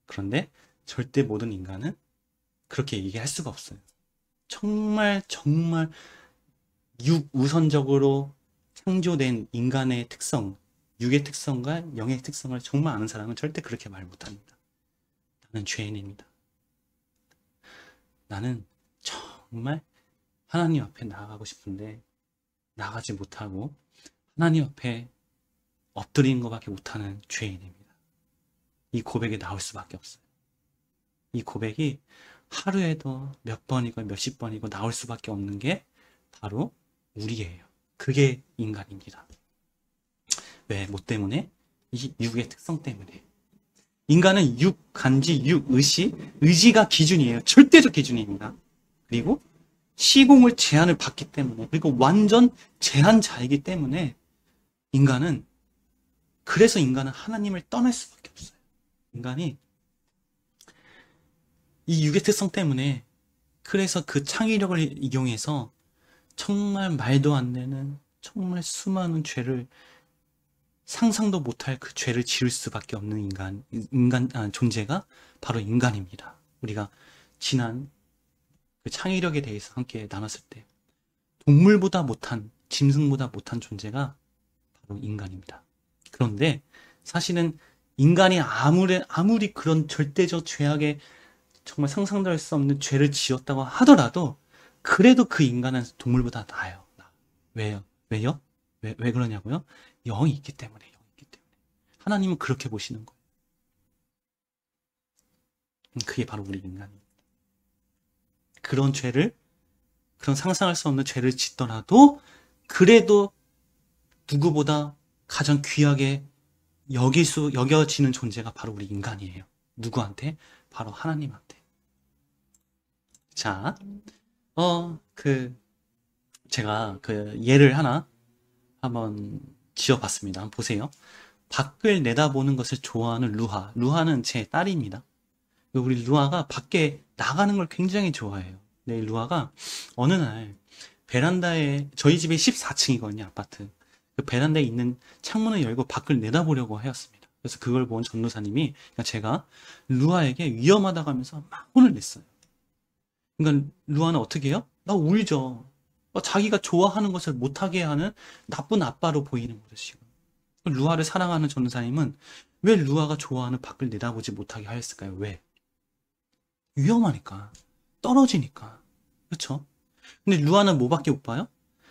그런데 절대 모든 인간은 그렇게 얘기할 수가 없어요. 정말 육우선적으로 창조된 인간의 특성, 육의 특성과 영의 특성을 정말 아는 사람은 절대 그렇게 말 못합니다. 나는 죄인입니다. 나는 정말 하나님 앞에 나아가고 싶은데 나가지 못하고 하나님 앞에 엎드리는 것밖에 못하는 죄인입니다. 이 고백이 나올 수밖에 없어요. 이 고백이 하루에도 몇 번이고 몇십 번이고 나올 수밖에 없는 게 바로 우리예요. 그게 인간입니다. 왜? 뭐 때문에? 이 육의 특성 때문에. 인간은 육, 간지, 육, 의지가 기준이에요. 절대적 기준입니다. 그리고 시공을 제한을 받기 때문에, 그리고 완전 제한자이기 때문에 그래서 인간은 하나님을 떠날 수밖에 없어요. 인간이 이 육의 특성 때문에, 그래서 그 창의력을 이용해서 정말 말도 안 되는 정말 수많은 죄를, 상상도 못할 그 죄를 지을 수밖에 없는 존재가 바로 인간입니다. 우리가 지난 그 창의력에 대해서 함께 나눴을 때 동물보다 못한, 짐승보다 못한 존재가 바로 인간입니다. 그런데 사실은 인간이 아무리 그런 절대적 죄악에 정말 상상도 할 수 없는 죄를 지었다고 하더라도 그래도 그 인간은 동물보다 나아요. 왜요? 왜 그러냐고요? 영이 있기 때문에. 하나님은 그렇게 보시는 거예요. 그게 바로 우리 인간입니다. 그런 상상할 수 없는 죄를 짓더라도 그래도 누구보다 가장 귀하게 여겨지는 존재가 바로 우리 인간이에요. 누구한테? 바로 하나님한테. 자, 제가 예를 하나 한번 지어봤습니다. 한번 보세요. 밖을 내다보는 것을 좋아하는 루하. 루하는 제 딸입니다. 우리 루아가 밖에 나가는 걸 굉장히 좋아해요. 네, 루아가 어느 날 베란다에, 저희 집에 14층이거든요, 아파트. 그 베란다에 있는 창문을 열고 밖을 내다보려고 하였습니다. 그래서 그걸 본 전도사님이, 그러니까 제가 루아에게 위험하다고 하면서 막 혼을 냈어요. 그러니까 루아는 어떻게 해요? 나 울죠. 자기가 좋아하는 것을 못하게 하는 나쁜 아빠로 보이는 거죠, 지금. 루아를 사랑하는 전도사님은 왜 루아가 좋아하는 밖을 내다보지 못하게 하였을까요? 왜? 위험하니까. 떨어지니까. 그렇죠? 근데 루아는 뭐밖에 못 봐요?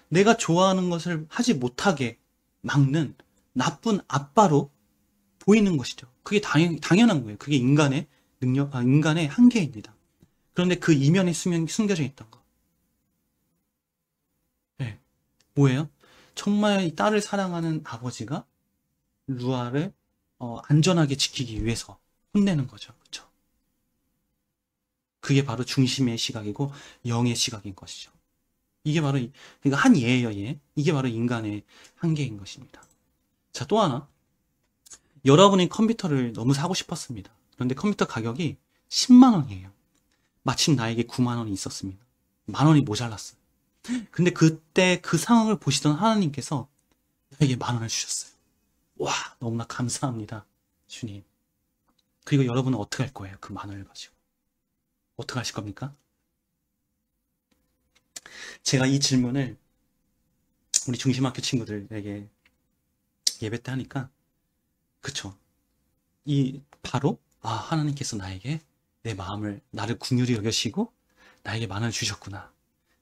내가 좋아하는 것을 하지 못하게 막는 나쁜 아빠로 보이는 것이죠. 그게 당연한 거예요. 그게 인간의 인간의 한계입니다. 그런데 그 이면에 숨겨져 있던 거. 네. 뭐예요? 정말 이 딸을 사랑하는 아버지가 루아를 안전하게 지키기 위해서 혼내는 거죠. 그렇죠? 그게 바로 중심의 시각이고 영의 시각인 것이죠. 이게 바로 그러니까 한 예예요, 예. 이게 바로 인간의 한계인 것입니다. 자, 또 하나. 여러분의 컴퓨터를 너무 사고 싶었습니다. 그런데 컴퓨터 가격이 10만 원이에요. 마침 나에게 9만 원이 있었습니다. 만 원이 모자랐어요. 근데 그때 그 상황을 보시던 하나님께서 나에게 만 원을 주셨어요. 와, 너무나 감사합니다, 주님. 그리고 여러분은 어떻게 할 거예요? 그 만 원을 가지고. 어떻게 하실 겁니까? 제가 이 질문을 우리 중심학교 친구들에게 예배 때 하니까, 그쵸. 바로, 하나님께서 나에게 내 마음을, 나를 긍휼히 여겨시고, 나에게 만 원을 주셨구나.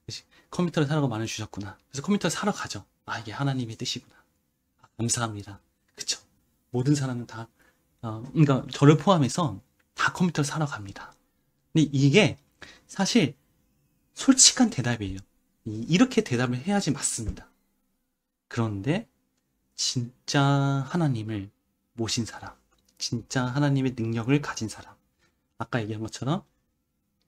그치? 컴퓨터를 사라고 만 원을 주셨구나. 그래서 컴퓨터를 사러 가죠. 이게 하나님의 뜻이구나. 감사합니다. 그쵸. 모든 사람은 다, 그러니까 저를 포함해서 다 컴퓨터를 사러 갑니다. 근데 이게 사실 솔직한 대답이에요. 이렇게 대답을 해야지 맞습니다. 그런데 진짜 하나님을 모신 사람, 진짜 하나님의 능력을 가진 사람, 아까 얘기한 것처럼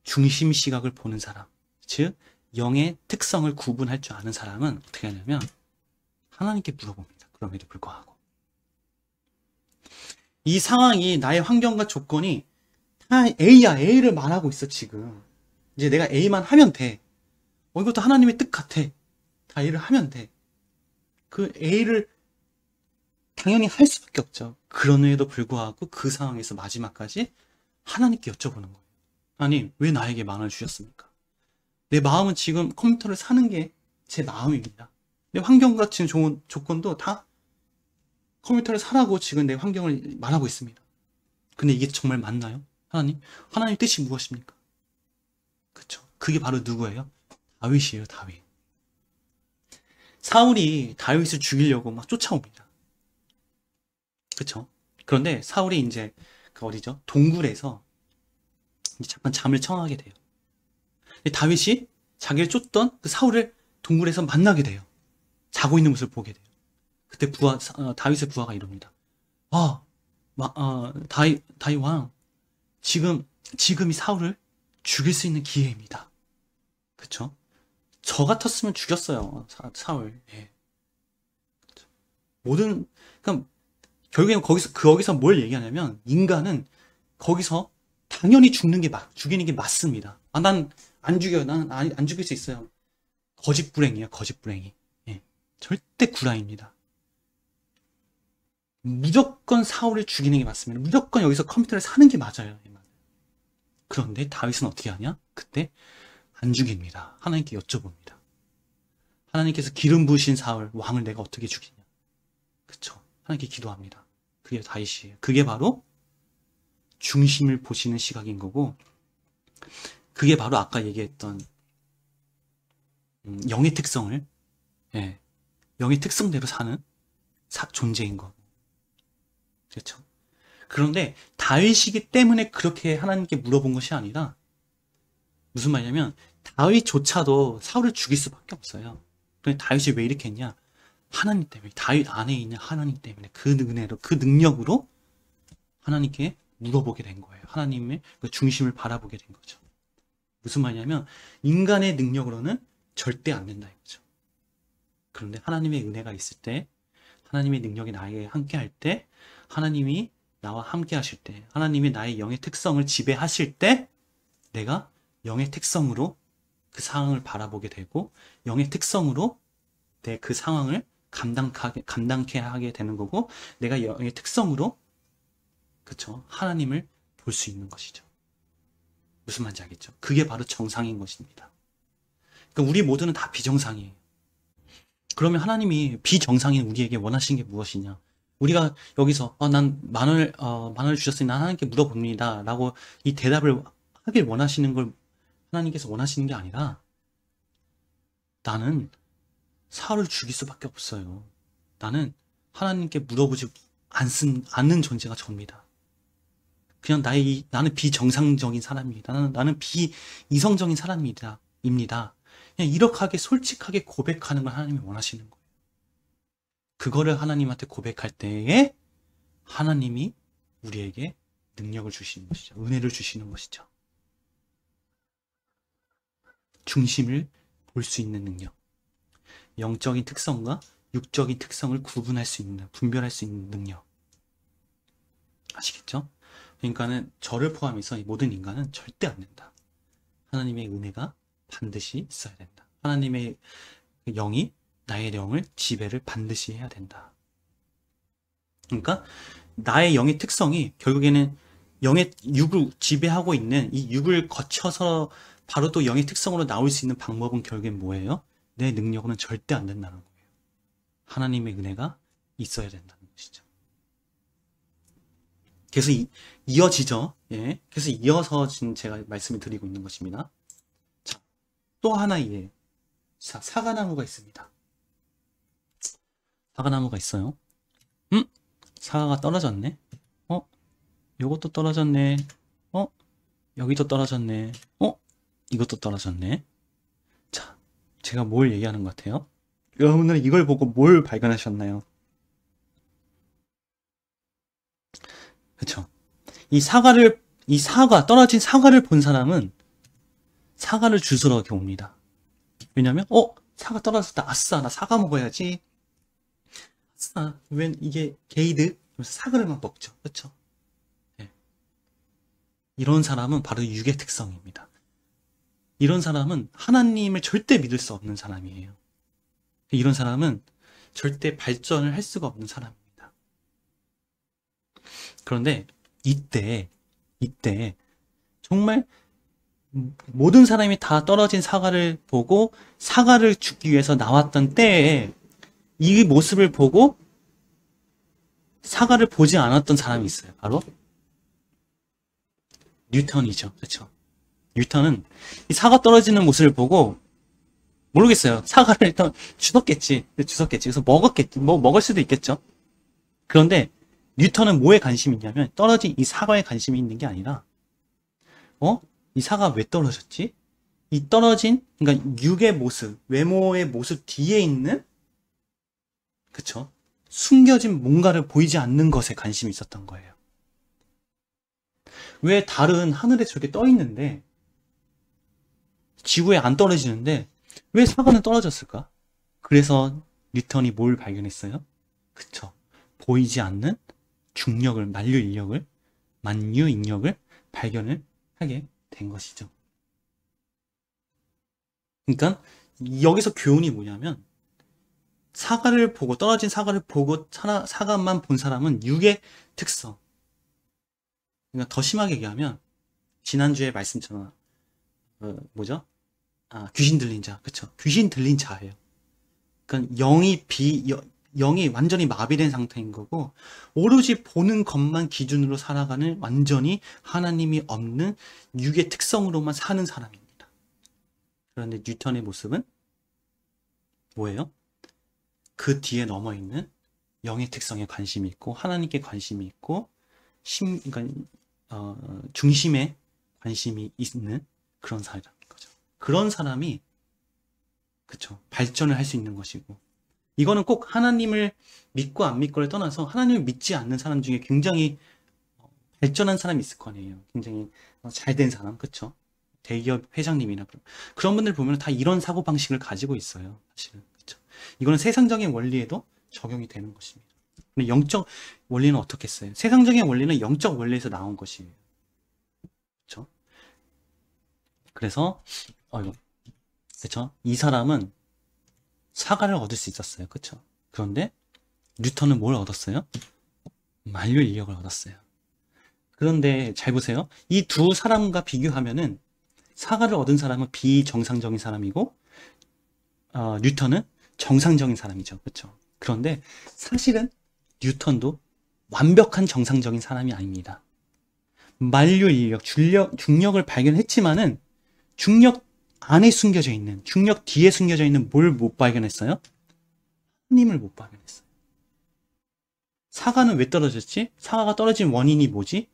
중심 시각을 보는 사람, 즉 영의 특성을 구분할 줄 아는 사람은 어떻게 하냐면 하나님께 물어봅니다. 그럼에도 불구하고 이 상황이, 나의 환경과 조건이 다 A야. A를 말하고 있어 지금. 이제 내가 A만 하면 돼. 이것도 하나님의 뜻 같아. 다 A를 하면 돼. 그 A를 당연히 할 수밖에 없죠. 그럼에도 불구하고 그 상황에서 마지막까지 하나님께 여쭤보는 거예요. 하나님, 왜 나에게 만 원을 주셨습니까? 내 마음은 지금 컴퓨터를 사는 게 제 마음입니다. 내 환경 같은 좋은 조건도 다 컴퓨터를 사라고 지금 내 환경을 말하고 있습니다. 근데 이게 정말 맞나요? 하나님? 하나님 뜻이 무엇입니까? 그쵸. 그게 바로 누구예요? 다윗이에요, 다윗. 사울이 다윗을 죽이려고 막 쫓아옵니다. 그쵸. 그런데 사울이 이제 그 어디죠? 동굴에서 이제 잠깐 잠을 청하게 돼요. 다윗이 자기를 쫓던 그 사울을 동굴에서 만나게 돼요. 자고 있는 모습을 보게 돼요. 그때 다윗의 부하가 이럽니다. 다윗 왕, 지금이 사울을 죽일 수 있는 기회입니다. 그쵸? 저 같았으면 죽였어요, 사울. 예. 그러니까 결국에는 거기서 뭘 얘기하냐면, 인간은 거기서 당연히 죽이는 게 맞습니다. 난 안 죽여요. 난 안 죽일 수 있어요. 거짓불행이에요, 거짓불행이. 예. 절대 구라입니다. 무조건 사울을 죽이는 게 맞습니다. 무조건 여기서 컴퓨터를 사는 게 맞아요. 그런데 다윗은 어떻게 하냐? 그때 안 죽입니다. 하나님께 여쭤봅니다. 하나님께서 기름 부으신 사울 왕을 내가 어떻게 죽이냐? 그쵸? 하나님께 기도합니다. 그게 다윗이에요. 그게 바로 중심을 보시는 시각인 거고, 그게 바로 아까 얘기했던 영의 특성을, 예, 영의 특성대로 사는 존재인 거. 그렇죠? 그런데 다윗이기 때문에 그렇게 하나님께 물어본 것이 아니라, 무슨 말이냐면 다윗조차도 사울을 죽일 수밖에 없어요. 그런데 다윗이 왜 이렇게 했냐? 하나님 때문에, 다윗 안에 있는 하나님 때문에, 그 은혜로, 그 능력으로 하나님께 물어보게 된 거예요. 하나님의 그 중심을 바라보게 된 거죠. 무슨 말이냐면 인간의 능력으로는 절대 안 된다 이거죠. 그런데 하나님의 은혜가 있을 때, 하나님의 능력이 나에게 함께 할 때, 하나님이 나와 함께 하실 때, 하나님이 나의 영의 특성을 지배하실 때, 내가 영의 특성으로 그 상황을 바라보게 되고, 영의 특성으로 내 그 상황을 감당케 하게 되는 거고, 내가 영의 특성으로, 그쵸, 하나님을 볼 수 있는 것이죠. 무슨 말인지 알겠죠? 그게 바로 정상인 것입니다. 그러니까 우리 모두는 다 비정상이에요. 그러면 하나님이 비정상인 우리에게 원하시는 게 무엇이냐? 우리가 여기서 난 만 원을 주셨으니 난 하나님께 물어봅니다 라고 이 대답을 하길 원하시는 걸 하나님께서 원하시는 게 아니라, 나는 사울을 죽일 수밖에 없어요. 나는 하나님께 물어보지 않는 존재가 접니다. 그냥 나는 비정상적인 사람입니다. 나는 비이성적인 사람입니다. 그냥 이렇게 솔직하게 고백하는 걸 하나님이 원하시는 거예요. 그거를 하나님한테 고백할 때에 하나님이 우리에게 능력을 주시는 것이죠. 은혜를 주시는 것이죠. 중심을 볼 수 있는 능력. 영적인 특성과 육적인 특성을 구분할 수 있는, 분별할 수 있는 능력. 아시겠죠? 그러니까는 저를 포함해서 이 모든 인간은 절대 안 된다. 하나님의 은혜가 반드시 있어야 된다. 하나님의 영이 나의 영을 지배를 반드시 해야 된다. 그러니까 나의 영의 특성이 결국에는 영의 육을 지배하고 있는 이 육을 거쳐서 바로 또 영의 특성으로 나올 수 있는 방법은 결국엔 뭐예요? 내 능력으로는 절대 안 된다는 거예요. 하나님의 은혜가 있어야 된다는 것이죠. 그래서 이어지죠. 예. 그래서 이어서 지금 제가 말씀을 드리고 있는 것입니다. 자, 또 하나의 사과나무가 있습니다. 사과나무가 있어요. 사과가 떨어졌네. 요것도 떨어졌네. 여기도 떨어졌네. 이것도 떨어졌네. 자, 제가 뭘 얘기하는 것 같아요? 여러분들은 이걸 보고 뭘 발견하셨나요? 그쵸? 떨어진 사과를 본 사람은 사과를 주스러 이렇게 옵니다. 왜냐면, 사과 떨어졌다. 아싸, 나 사과 먹어야지. 아싸, 웬 이게 게이드? 그래서 사과를 막 먹죠. 그쵸? 네. 이런 사람은 바로 육의 특성입니다. 이런 사람은 하나님을 절대 믿을 수 없는 사람이에요. 이런 사람은 절대 발전을 할 수가 없는 사람입니다. 그런데 이때 정말 모든 사람이 다 떨어진 사과를 보고 사과를 주기 위해서 나왔던 때에 이 모습을 보고 사과를 보지 않았던 사람이 있어요. 바로 뉴턴이죠. 그렇죠? 뉴턴은 이 사과 떨어지는 모습을 보고 모르겠어요. 사과를 일단 주웠겠지. 그래서 먹었겠지. 먹을 수도 있겠죠. 그런데 뉴턴은 뭐에 관심이 있냐면 떨어진 이 사과에 관심이 있는 게 아니라 이 사과 왜 떨어졌지? 이 떨어진 그러니까 육의 모습, 외모의 모습 뒤에 있는 그쵸? 숨겨진 뭔가를 보이지 않는 것에 관심이 있었던 거예요. 왜 달은 하늘에 저렇게 떠 있는데 지구에 안 떨어지는데 왜 사과는 떨어졌을까? 그래서 뉴턴이 뭘 발견했어요? 그쵸? 보이지 않는 중력을, 만유인력을 발견을 하게 된 것이죠. 그러니까 여기서 교훈이 뭐냐면 떨어진 사과를 보고 사과만 본 사람은 육의 특성. 그러니까 더 심하게 얘기하면 지난주에 말씀처럼 뭐죠? 귀신 들린 자, 그쵸? 귀신 들린 자예요. 그러니까 영이 완전히 마비된 상태인 거고 오로지 보는 것만 기준으로 살아가는 완전히 하나님이 없는 육의 특성으로만 사는 사람입니다. 그런데 뉴턴의 모습은 뭐예요? 그 뒤에 넘어 있는 영의 특성에 관심이 있고 하나님께 관심이 있고 그러니까 중심에 관심이 있는 그런 사람인 거죠. 그런 사람이 그쵸 발전을 할 수 있는 것이고 이거는 꼭 하나님을 믿고 안 믿고를 떠나서 하나님을 믿지 않는 사람 중에 굉장히 발전한 사람이 있을 거 아니에요. 굉장히 잘된 사람, 그쵸? 대기업 회장님이나 그런 분들 보면 다 이런 사고방식을 가지고 있어요. 사실은. 그쵸? 이거는 세상적인 원리에도 적용이 되는 것입니다. 근데 영적 원리는 어떻게 써요? 세상적인 원리는 영적 원리에서 나온 것이에요. 그쵸? 그래서, 그쵸? 이 사람은 사과를 얻을 수 있었어요. 그쵸? 그런데 뉴턴은 뭘 얻었어요? 만유 인력을 얻었어요. 그런데 잘 보세요. 이 두 사람과 비교하면은 사과를 얻은 사람은 비정상적인 사람이고 뉴턴은 정상적인 사람이죠. 그렇죠? 그런데 사실은 뉴턴도 완벽한 정상적인 사람이 아닙니다. 만유 인력, 중력을 발견했지만은 중력 안에 숨겨져 있는, 중력 뒤에 숨겨져 있는 뭘 못 발견했어요? 하나님을 못 발견했어요. 사과는 왜 떨어졌지? 사과가 떨어진 원인이 뭐지?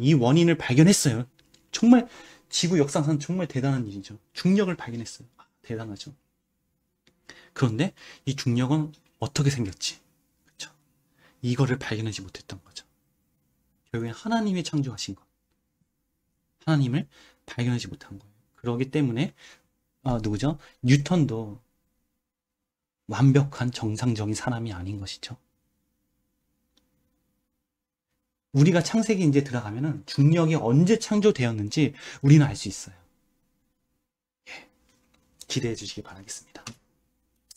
이 원인을 발견했어요. 정말 지구 역사상 정말 대단한 일이죠. 중력을 발견했어요. 대단하죠. 그런데 이 중력은 어떻게 생겼지? 그렇죠? 이거를 발견하지 못했던 거죠. 결국엔 하나님이 창조하신 것. 하나님을 발견하지 못한 거예요. 그렇기 때문에 누구죠? 뉴턴도 완벽한 정상적인 사람이 아닌 것이죠. 우리가 창세기 이제 들어가면은 중력이 언제 창조되었는지 우리는 알 수 있어요. 예, 기대해 주시기 바라겠습니다.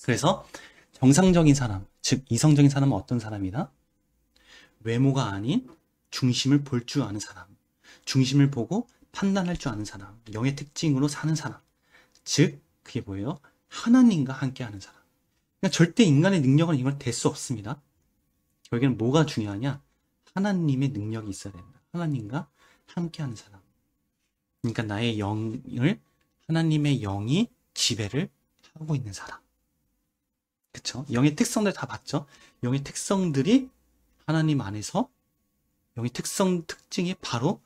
그래서 정상적인 사람, 즉 이성적인 사람은 어떤 사람이다? 외모가 아닌 중심을 볼 줄 아는 사람, 중심을 보고 판단할 줄 아는 사람, 영의 특징으로 사는 사람. 즉 그게 뭐예요? 하나님과 함께하는 사람. 그러니까 절대 인간의 능력은 이걸 될 수 없습니다. 결국에는 뭐가 중요하냐? 하나님의 능력이 있어야 된다. 하나님과 함께하는 사람. 그러니까 나의 영을 하나님의 영이 지배를 하고 있는 사람. 그쵸? 영의 특성들 다 봤죠? 영의 특성들이 하나님 안에서 영의 특징이 바로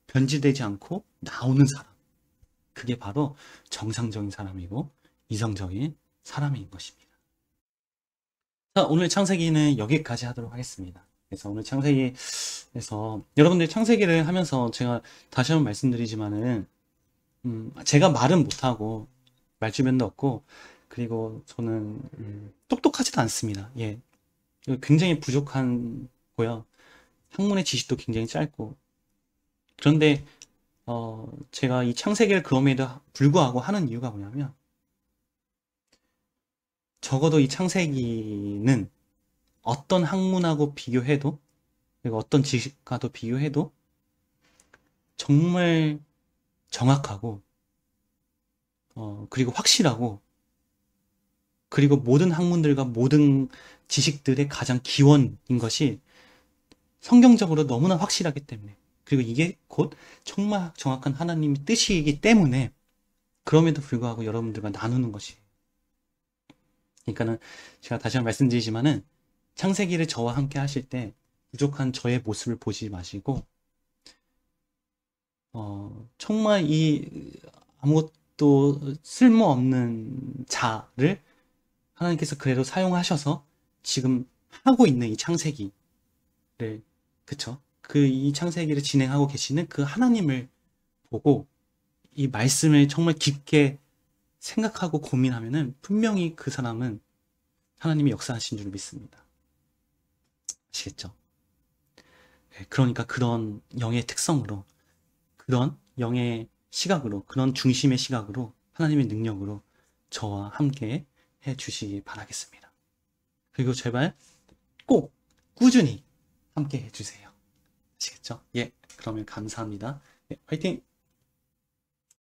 변질되지 않고 나오는 사람. 그게 바로 정상적인 사람이고 이성적인 사람인 것입니다. 자, 오늘 창세기는 여기까지 하도록 하겠습니다. 그래서 오늘 창세기에서 여러분들 창세기를 하면서 제가 다시 한번 말씀드리지만은 제가 말은 못하고 말주변도 없고 그리고 저는 똑똑하지도 않습니다. 예, 굉장히 부족한 고요. 학문의 지식도 굉장히 짧고 그런데 제가 이 창세기를 그럼에도 불구하고 하는 이유가 뭐냐면 적어도 이 창세기는 어떤 학문하고 비교해도 그리고 어떤 지식과도 비교해도 정말 정확하고 그리고 확실하고 그리고 모든 학문들과 모든 지식들의 가장 기원인 것이 성경적으로 너무나 확실하기 때문에 그리고 이게 곧 정말 정확한 하나님의 뜻이기 때문에 그럼에도 불구하고 여러분들과 나누는 것이 그러니까는 제가 다시 한번 말씀드리지만은 창세기를 저와 함께 하실 때 부족한 저의 모습을 보지 마시고 정말 이 아무것도 쓸모없는 자를 하나님께서 그래도 사용하셔서 지금 하고 있는 이 창세기를 그쵸? 이 창세기를 진행하고 계시는 그 하나님을 보고 이 말씀을 정말 깊게 생각하고 고민하면은 분명히 그 사람은 하나님이 역사하신 줄 믿습니다. 아시겠죠? 네, 그러니까 그런 영의 특성으로 그런 영의 시각으로 그런 중심의 시각으로 하나님의 능력으로 저와 함께 해 주시기 바라겠습니다. 그리고 제발 꼭 꾸준히 함께 해주세요. 아시겠죠? 예, 그러면 감사합니다. 예, 화이팅!